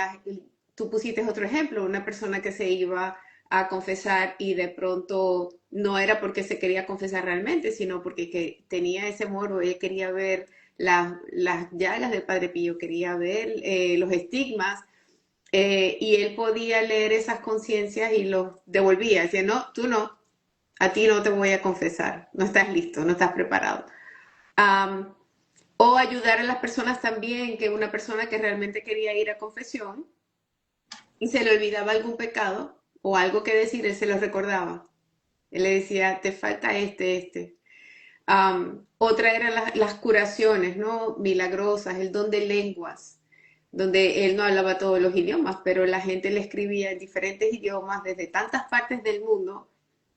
tú pusiste otro ejemplo, una persona que se iba a confesar y de pronto no era porque se quería confesar realmente, sino porque tenía ese morbo, ella quería ver las llagas del Padre Pío, quería ver los estigmas, y él podía leer esas conciencias y los devolvía, decía, no, tú no, a ti no te voy a confesar, no estás listo, no estás preparado. O ayudar a las personas también, que una persona que realmente quería ir a confesión y se le olvidaba algún pecado o algo que decir, él se lo recordaba. Él le decía, te falta este. Otra era las curaciones, ¿no? Milagrosas, el don de lenguas, donde él no hablaba todos los idiomas, pero la gente le escribía en diferentes idiomas desde tantas partes del mundo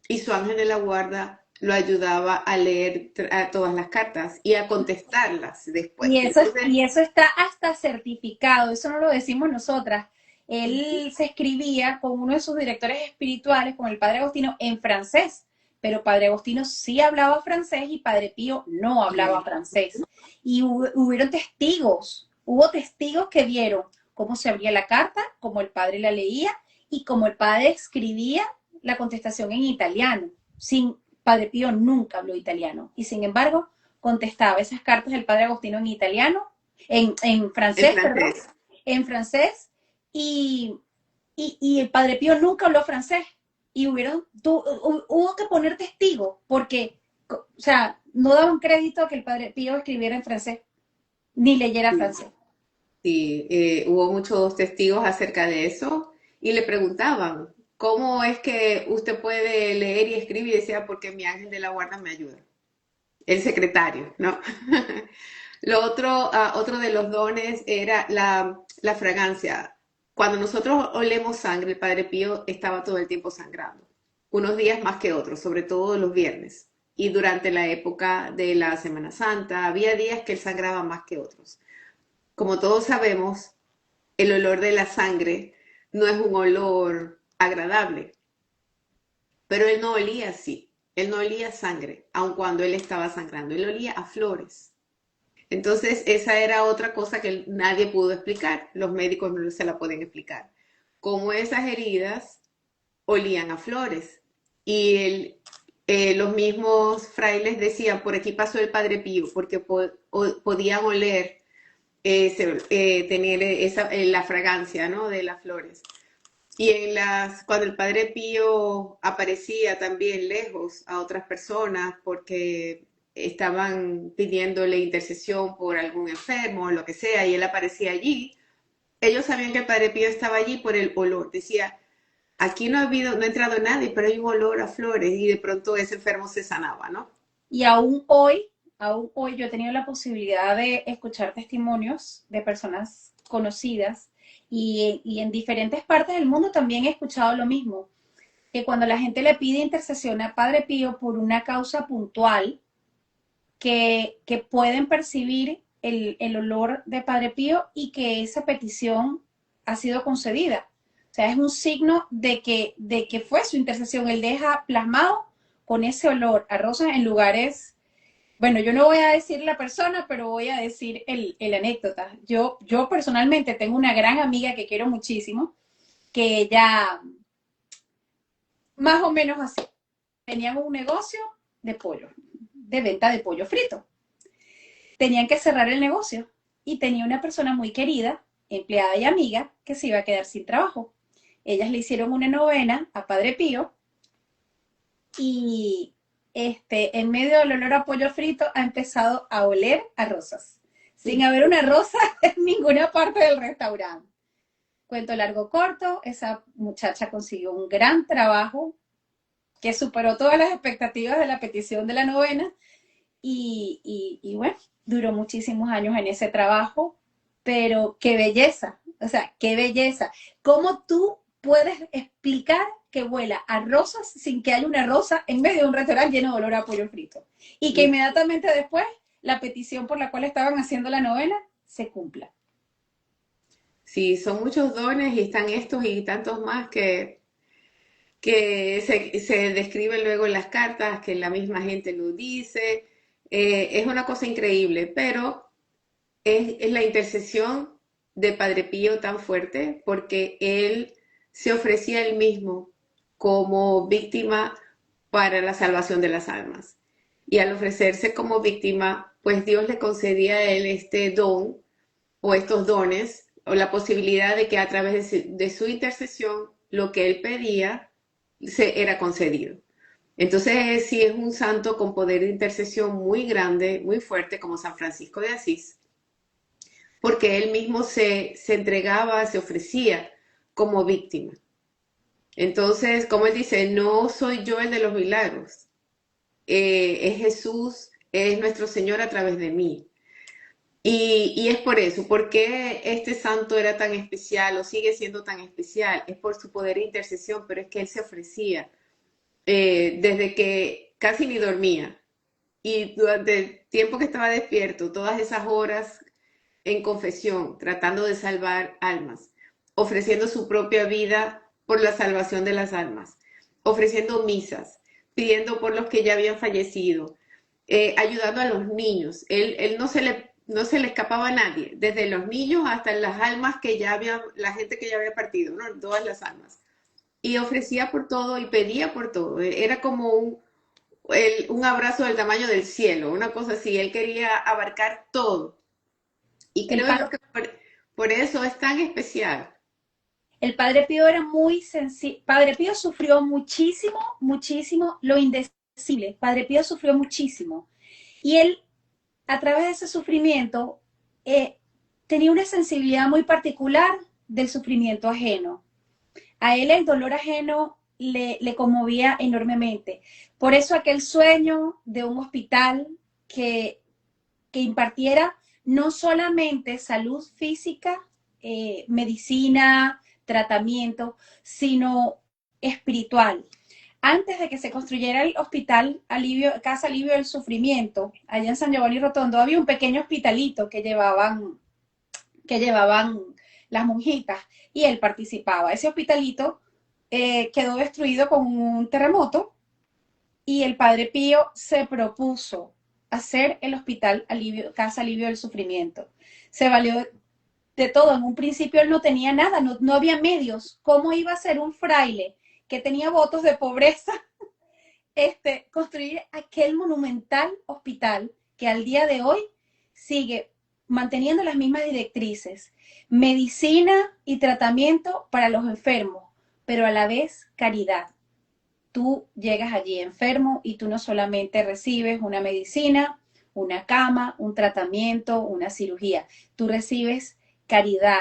y su ángel de la guarda lo ayudaba a leer a todas las cartas y a contestarlas después. Entonces, Y eso está hasta certificado, eso no lo decimos nosotras. Él se escribía con uno de sus directores espirituales, con el Padre Agostino, en francés, pero Padre Agostino sí hablaba francés y Padre Pío no hablaba francés. Y hubieron testigos, hubo testigos que vieron cómo se abría la carta, cómo el padre la leía y cómo el padre escribía la contestación en italiano. Sin Padre Pío nunca habló italiano y sin embargo contestaba esas cartas del Padre Agostino en italiano, en en francés, perdón, francés. en francés, y, y el Padre Pío nunca habló francés. Y hubo que poner testigos, porque, o sea, no daban crédito a que el Padre Pío escribiera en francés, ni leyera Sí. francés. Sí, hubo muchos testigos acerca de eso y le preguntaban, ¿cómo es que usted puede leer y escribir? Y decía, porque mi ángel de la guarda me ayuda, el secretario, ¿no? Lo otro, otro de los dones era la fragancia. Cuando nosotros olemos sangre, el Padre Pío estaba todo el tiempo sangrando, unos días más que otros, sobre todo los viernes. Y durante la época de la Semana Santa, había días que él sangraba más que otros. Como todos sabemos, el olor de la sangre no es un olor agradable, pero él no olía así. Él no olía a sangre, aun cuando él estaba sangrando. Él olía a flores. Entonces, esa era otra cosa que nadie pudo explicar. Los médicos no se la pueden explicar. Cómo esas heridas olían a flores. Y los mismos frailes decían, por aquí pasó el Padre Pío, porque podían oler tener la fragancia, ¿no? De las flores. Y cuando el Padre Pío aparecía también lejos a otras personas porque estaban pidiéndole intercesión por algún enfermo o lo que sea, y él aparecía allí, ellos sabían que el Padre Pío estaba allí por el olor. Decía, aquí no ha entrado nadie, pero hay un olor a flores, y de pronto ese enfermo se sanaba, ¿no? Y aún hoy yo he tenido la posibilidad de escuchar testimonios de personas conocidas y en diferentes partes del mundo también he escuchado lo mismo, que cuando la gente le pide intercesión a Padre Pío por una causa puntual, que pueden percibir el olor de Padre Pío y que esa petición ha sido concedida. O sea, es un signo de que fue su intercesión. Él deja plasmado con ese olor a rosas en lugares. Bueno, yo no voy a decir la persona, pero voy a decir el anécdota. Yo personalmente tengo una gran amiga que quiero muchísimo, que ella, más o menos así, tenían un negocio de pollo, de venta de pollo frito. Tenían que cerrar el negocio y tenía una persona muy querida, empleada y amiga, que se iba a quedar sin trabajo. Ellas le hicieron una novena a Padre Pío y en medio del olor a pollo frito ha empezado a oler a rosas, sin haber una rosa en ninguna parte del restaurante. Cuento largo corto, esa muchacha consiguió un gran trabajo que superó todas las expectativas de la petición de la novena y bueno, duró muchísimos años en ese trabajo, pero qué belleza, o sea, qué belleza. ¿Cómo tú puedes explicar que huela a rosas sin que haya una rosa en medio de un restaurante lleno de olor a pollo frito? Y que inmediatamente después la petición por la cual estaban haciendo la novena se cumpla. Sí, son muchos dones y están estos y tantos más que se describen luego en las cartas, que la misma gente lo dice. Es una cosa increíble, pero es la intercesión de Padre Pío tan fuerte porque él se ofrecía él mismo como víctima para la salvación de las almas. Y al ofrecerse como víctima, pues Dios le concedía a él este don o estos dones o la posibilidad de que a través de su intercesión lo que él pedía se era concedido. Entonces, sí es un santo con poder de intercesión muy grande, muy fuerte, como San Francisco de Asís, porque él mismo se entregaba, se ofrecía como víctima. Entonces, como él dice, no soy yo el de los milagros, es Jesús es nuestro Señor a través de mí. Y es por eso, porque este santo era tan especial o sigue siendo tan especial, es por su poder de intercesión, pero es que él se ofrecía desde que casi ni dormía y durante el tiempo que estaba despierto, todas esas horas en confesión, tratando de salvar almas, ofreciendo su propia vida por la salvación de las almas, ofreciendo misas, pidiendo por los que ya habían fallecido, ayudando a los niños. Él no se le escapaba a nadie, desde los niños hasta las almas que ya había, la gente que ya había partido, ¿no? Todas las almas. Y ofrecía por todo y pedía por todo. Era como un abrazo del tamaño del cielo, una cosa así. Él quería abarcar todo. Y El, creo pa- yo que por eso es tan especial. el Padre Pío era muy sensible. Padre Pío sufrió muchísimo, muchísimo lo indecible. Padre Pío sufrió muchísimo. Y él, a través de ese sufrimiento, eh, tenía una sensibilidad muy particular del sufrimiento ajeno. A él el dolor ajeno le conmovía enormemente. Por eso aquel sueño de un hospital que, que impartiera no solamente salud física, medicina, tratamiento, sino espiritual. Antes de que se construyera el hospital Casa Alivio del Sufrimiento, allá en San Giovanni Rotondo, había un pequeño hospitalito que llevaban las monjitas y él participaba. Ese hospitalito quedó destruido con un terremoto y el Padre Pío se propuso hacer el hospital Casa Alivio del Sufrimiento. Se valió de todo. En un principio él no tenía nada, no había medios. ¿Cómo iba a ser un fraile que tenía votos de pobreza construir aquel monumental hospital que al día de hoy sigue manteniendo las mismas directrices, medicina y tratamiento para los enfermos, pero a la vez caridad? Tú llegas allí enfermo y tú no solamente recibes una medicina, una cama, un tratamiento, una cirugía, tú recibes caridad,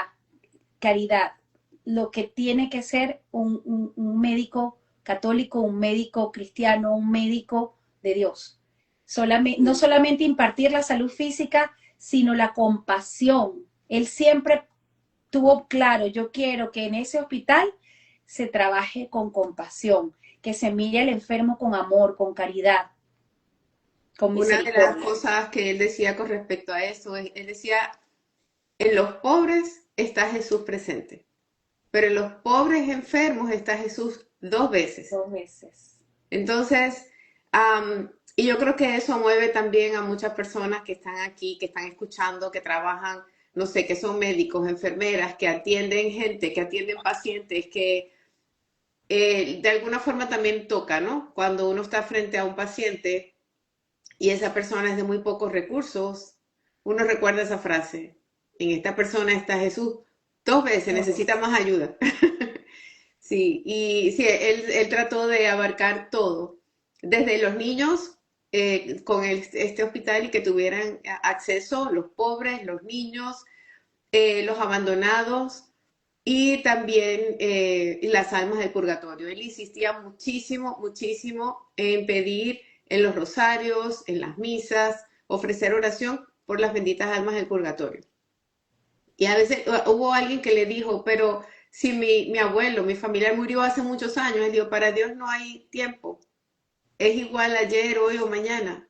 caridad, lo que tiene que ser un médico católico, un médico cristiano, un médico de Dios. No solamente impartir la salud física, sino la compasión. Él siempre tuvo claro, yo quiero que en ese hospital se trabaje con compasión, que se mire al enfermo con amor, con caridad, con Una de las misericordia. cosas que él decía con respecto a eso, él decía, en los pobres está Jesús presente, pero en los pobres enfermos está Jesús 2 veces. 2 veces. Entonces, y yo creo que eso mueve también a muchas personas que están aquí, que están escuchando, que trabajan, no sé, que son médicos, enfermeras, que atienden gente, que atienden pacientes, que de alguna forma también toca, ¿no? Cuando uno está frente a un paciente y esa persona es de muy pocos recursos, uno recuerda esa frase. En esta persona está Jesús 2 veces, necesita más ayuda. Sí, y sí, él trató de abarcar todo, desde los niños con este hospital y que tuvieran acceso, los pobres, los niños, los abandonados y también las almas del purgatorio. Él insistía muchísimo, muchísimo en pedir en los rosarios, en las misas, ofrecer oración por las benditas almas del purgatorio. Y a veces hubo alguien que le dijo, pero si mi abuelo, mi familiar murió hace muchos años, él dijo, para Dios no hay tiempo, es igual ayer, hoy o mañana.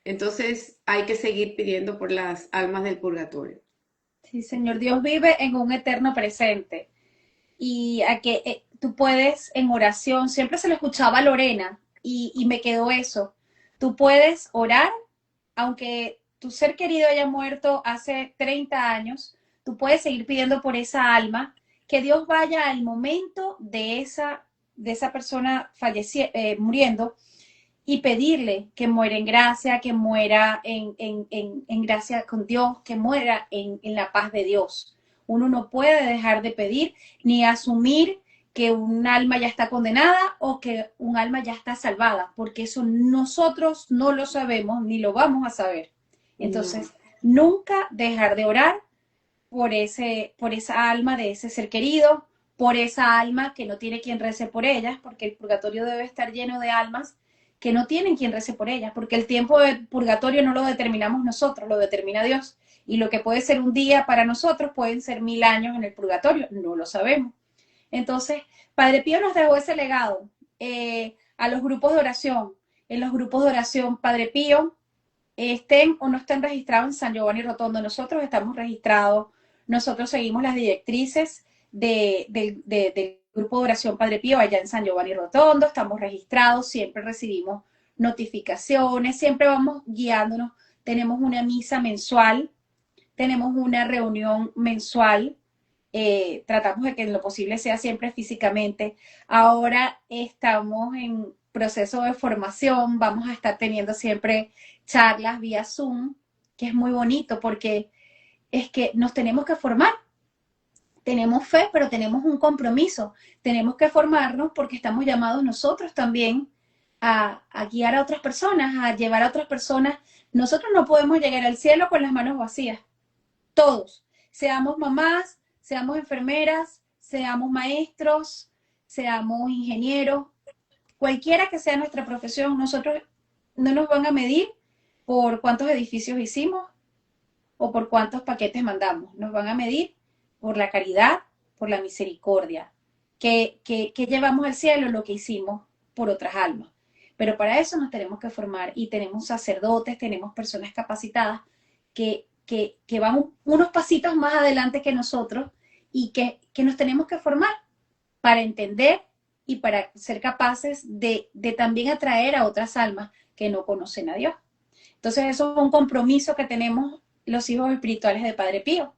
Entonces hay que seguir pidiendo por las almas del purgatorio. Sí, Señor, Dios vive en un eterno presente. Y a que tú puedes en oración, siempre se lo escuchaba a Lorena y me quedó eso. Tú puedes orar, aunque tu ser querido haya muerto hace 30 años, tú puedes seguir pidiendo por esa alma, que Dios vaya al momento de esa persona muriendo y pedirle que muera en gracia, que muera en gracia con Dios, que muera en la paz de Dios. Uno no puede dejar de pedir ni asumir que un alma ya está condenada o que un alma ya está salvada, porque eso nosotros no lo sabemos ni lo vamos a saber. No. Entonces, nunca dejar de orar por esa alma de ese ser querido, por esa alma que no tiene quien rece por ellas, porque el purgatorio debe estar lleno de almas que no tienen quien rece por ellas, porque el tiempo de purgatorio no lo determinamos nosotros, lo determina Dios. Y lo que puede ser un día para nosotros pueden ser 1000 años en el purgatorio, no lo sabemos. Entonces, Padre Pío nos dejó ese legado a los grupos de oración. En los grupos de oración, Padre Pío, estén o no estén registrados en San Giovanni Rotondo, nosotros estamos registrados, nosotros seguimos las directrices del grupo de oración Padre Pío allá en San Giovanni Rotondo, estamos registrados, siempre recibimos notificaciones, siempre vamos guiándonos, tenemos una misa mensual, tenemos una reunión mensual, tratamos de que en lo posible sea siempre físicamente. Ahora estamos en proceso de formación, vamos a estar teniendo siempre charlas vía Zoom, que es muy bonito porque es que nos tenemos que formar. Tenemos fe, pero tenemos un compromiso. Tenemos que formarnos porque estamos llamados nosotros también a guiar a otras personas, a llevar a otras personas. Nosotros no podemos llegar al cielo con las manos vacías. Todos, seamos mamás, seamos enfermeras, seamos maestros, seamos ingenieros, cualquiera que sea nuestra profesión, nosotros no nos van a medir por cuántos edificios hicimos o por cuántos paquetes mandamos, nos van a medir por la caridad, por la misericordia, que llevamos al cielo lo que hicimos por otras almas. Pero para eso nos tenemos que formar y tenemos sacerdotes, tenemos personas capacitadas que van unos pasitos más adelante que nosotros y que nos tenemos que formar para entender y para ser capaces de también atraer a otras almas que no conocen a Dios. Entonces eso es un compromiso que tenemos los hijos espirituales de Padre Pío.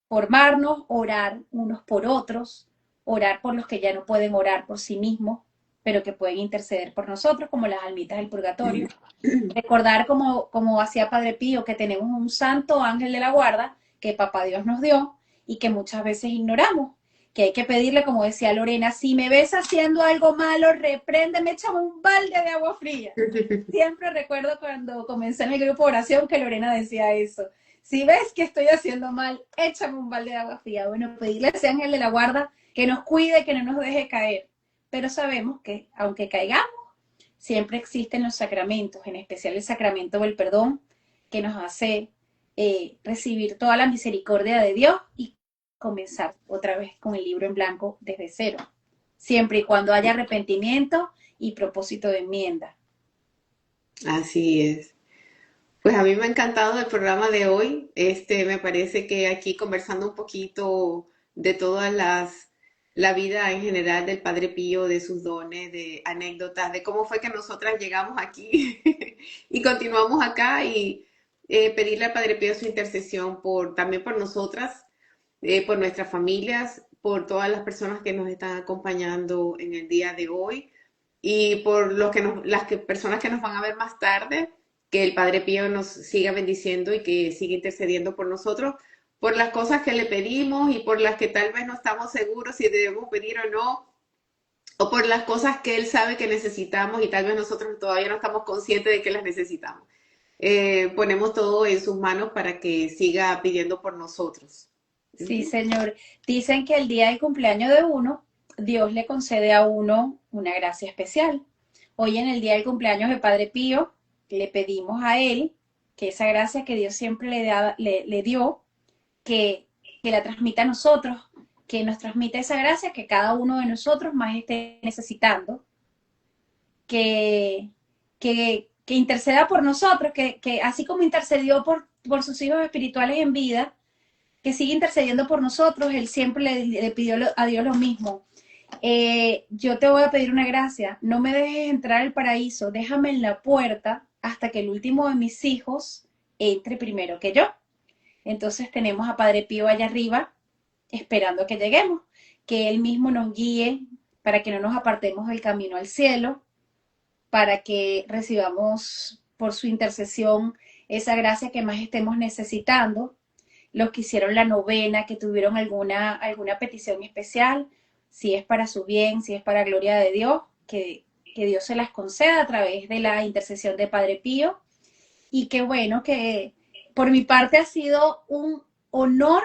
Formarnos, orar unos por otros, orar por los que ya no pueden orar por sí mismos, pero que pueden interceder por nosotros, como las almitas del purgatorio. Recordar como hacía Padre Pío, que tenemos un santo ángel de la guarda que Papá Dios nos dio y que muchas veces ignoramos, que hay que pedirle, como decía Lorena, si me ves haciendo algo malo, repréndeme, échame un balde de agua fría. Siempre recuerdo cuando comencé en el grupo de oración que Lorena decía eso. Si ves que estoy haciendo mal, échame un balde de agua fría. Bueno, pedirle a ese ángel de la guarda que nos cuide, que no nos deje caer. Pero sabemos que, aunque caigamos, siempre existen los sacramentos, en especial el sacramento del perdón, que nos hace recibir toda la misericordia de Dios y comenzar otra vez con el libro en blanco desde cero, siempre y cuando haya arrepentimiento y propósito de enmienda. Así es. Pues a mí me ha encantado el programa de hoy. Me parece que aquí conversando un poquito de la vida en general del Padre Pío, de sus dones, de anécdotas, de cómo fue que nosotras llegamos aquí y continuamos acá y pedirle al Padre Pío su intercesión también por nosotras, por nuestras familias, por todas las personas que nos están acompañando en el día de hoy y por las personas que nos van a ver más tarde, que el Padre Pío nos siga bendiciendo y que siga intercediendo por nosotros, por las cosas que le pedimos y por las que tal vez no estamos seguros si debemos pedir o no, o por las cosas que él sabe que necesitamos y tal vez nosotros todavía no estamos conscientes de que las necesitamos. Ponemos todo en sus manos para que siga pidiendo por nosotros. Sí, Señor. Dicen que el día del cumpleaños de uno, Dios le concede a uno una gracia especial. Hoy en el día del cumpleaños de Padre Pío, le pedimos a él que esa gracia que Dios siempre le dio, que la transmita a nosotros, que nos transmita esa gracia que cada uno de nosotros más esté necesitando, que interceda por nosotros, que así como intercedió por sus hijos espirituales en vida, que sigue intercediendo por nosotros. Él siempre le pidió a Dios lo mismo. Yo te voy a pedir una gracia, no me dejes entrar al paraíso, déjame en la puerta hasta que el último de mis hijos entre primero que yo. Entonces tenemos a Padre Pío allá arriba esperando que lleguemos, que Él mismo nos guíe para que no nos apartemos del camino al cielo, para que recibamos por su intercesión esa gracia que más estemos necesitando. Los que hicieron la novena, que tuvieron alguna petición especial, si es para su bien, si es para gloria de Dios, que Dios se las conceda a través de la intercesión de Padre Pío. Y qué bueno que por mi parte ha sido un honor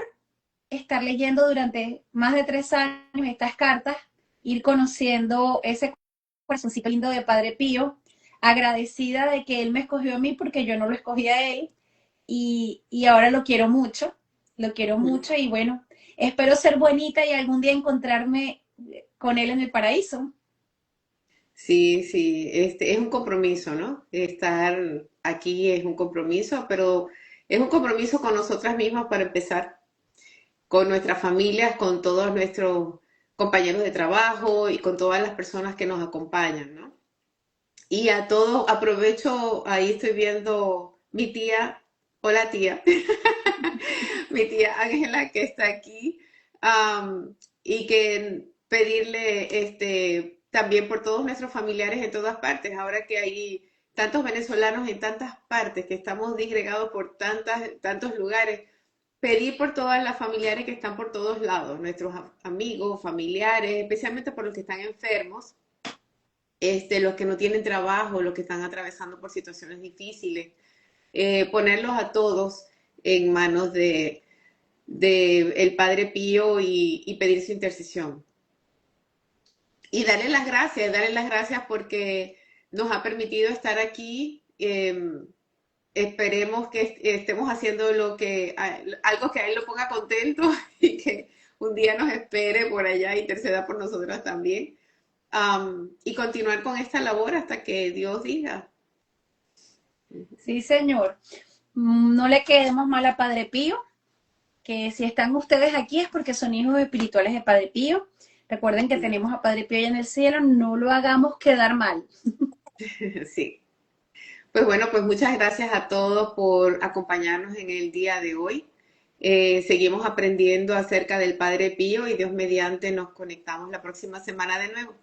estar leyendo durante más de 3 años estas cartas, ir conociendo ese corazoncito lindo de Padre Pío. agradecida de que él me escogió a mí porque yo no lo escogí a él y ahora lo quiero mucho y bueno, espero ser bonita y algún día encontrarme con él en el paraíso. Sí, sí, es un compromiso, ¿no? Estar aquí es un compromiso, pero es un compromiso con nosotras mismas para empezar, con nuestras familias, con todos nuestros compañeros de trabajo y con todas las personas que nos acompañan, ¿no? Y a todos, aprovecho, ahí estoy viendo mi tía, hola tía, mi tía Ángela que está aquí, y que pedirle también por todos nuestros familiares en todas partes, ahora que hay tantos venezolanos en tantas partes, que estamos disgregados por tantos lugares, pedir por todas las familiares que están por todos lados, nuestros amigos, familiares, especialmente por los que están enfermos, los que no tienen trabajo, los que están atravesando por situaciones difíciles, ponerlos a todos en manos de el Padre Pío y pedir su intercesión. Y darle las gracias porque nos ha permitido estar aquí. Esperemos que estemos haciendo algo que a él lo ponga contento y que un día nos espere por allá e interceda por nosotras también. Y continuar con esta labor hasta que Dios diga. Sí, señor. No le quedemos mal a Padre Pío, que si están ustedes aquí es porque son hijos espirituales de Padre Pío. Recuerden que tenemos a Padre Pío allá en el cielo, no lo hagamos quedar mal. Sí. Pues bueno, pues muchas gracias a todos por acompañarnos en el día de hoy. Seguimos aprendiendo acerca del Padre Pío y Dios mediante nos conectamos la próxima semana de nuevo.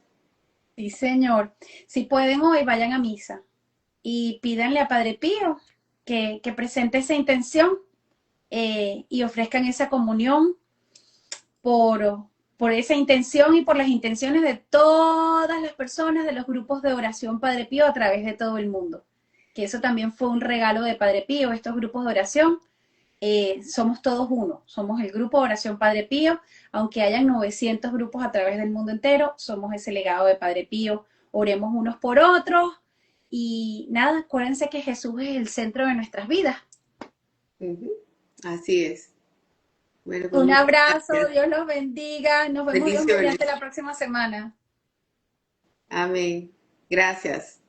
Sí, señor. Si pueden hoy, vayan a misa y pídanle a Padre Pío que presente esa intención y ofrezcan esa comunión por, por esa intención y por las intenciones de todas las personas de los grupos de oración Padre Pío a través de todo el mundo. Que eso también fue un regalo de Padre Pío, estos grupos de oración. Somos todos uno, somos el grupo de oración Padre Pío, aunque hayan 900 grupos a través del mundo entero, somos ese legado de Padre Pío, oremos unos por otros y nada, acuérdense que Jesús es el centro de nuestras vidas. Ujú. Así es. Bueno, pues Un muchas abrazo, gracias. Dios los bendiga, nos vemos Dios mediante Bendiciones. la próxima semana. Amén. Gracias.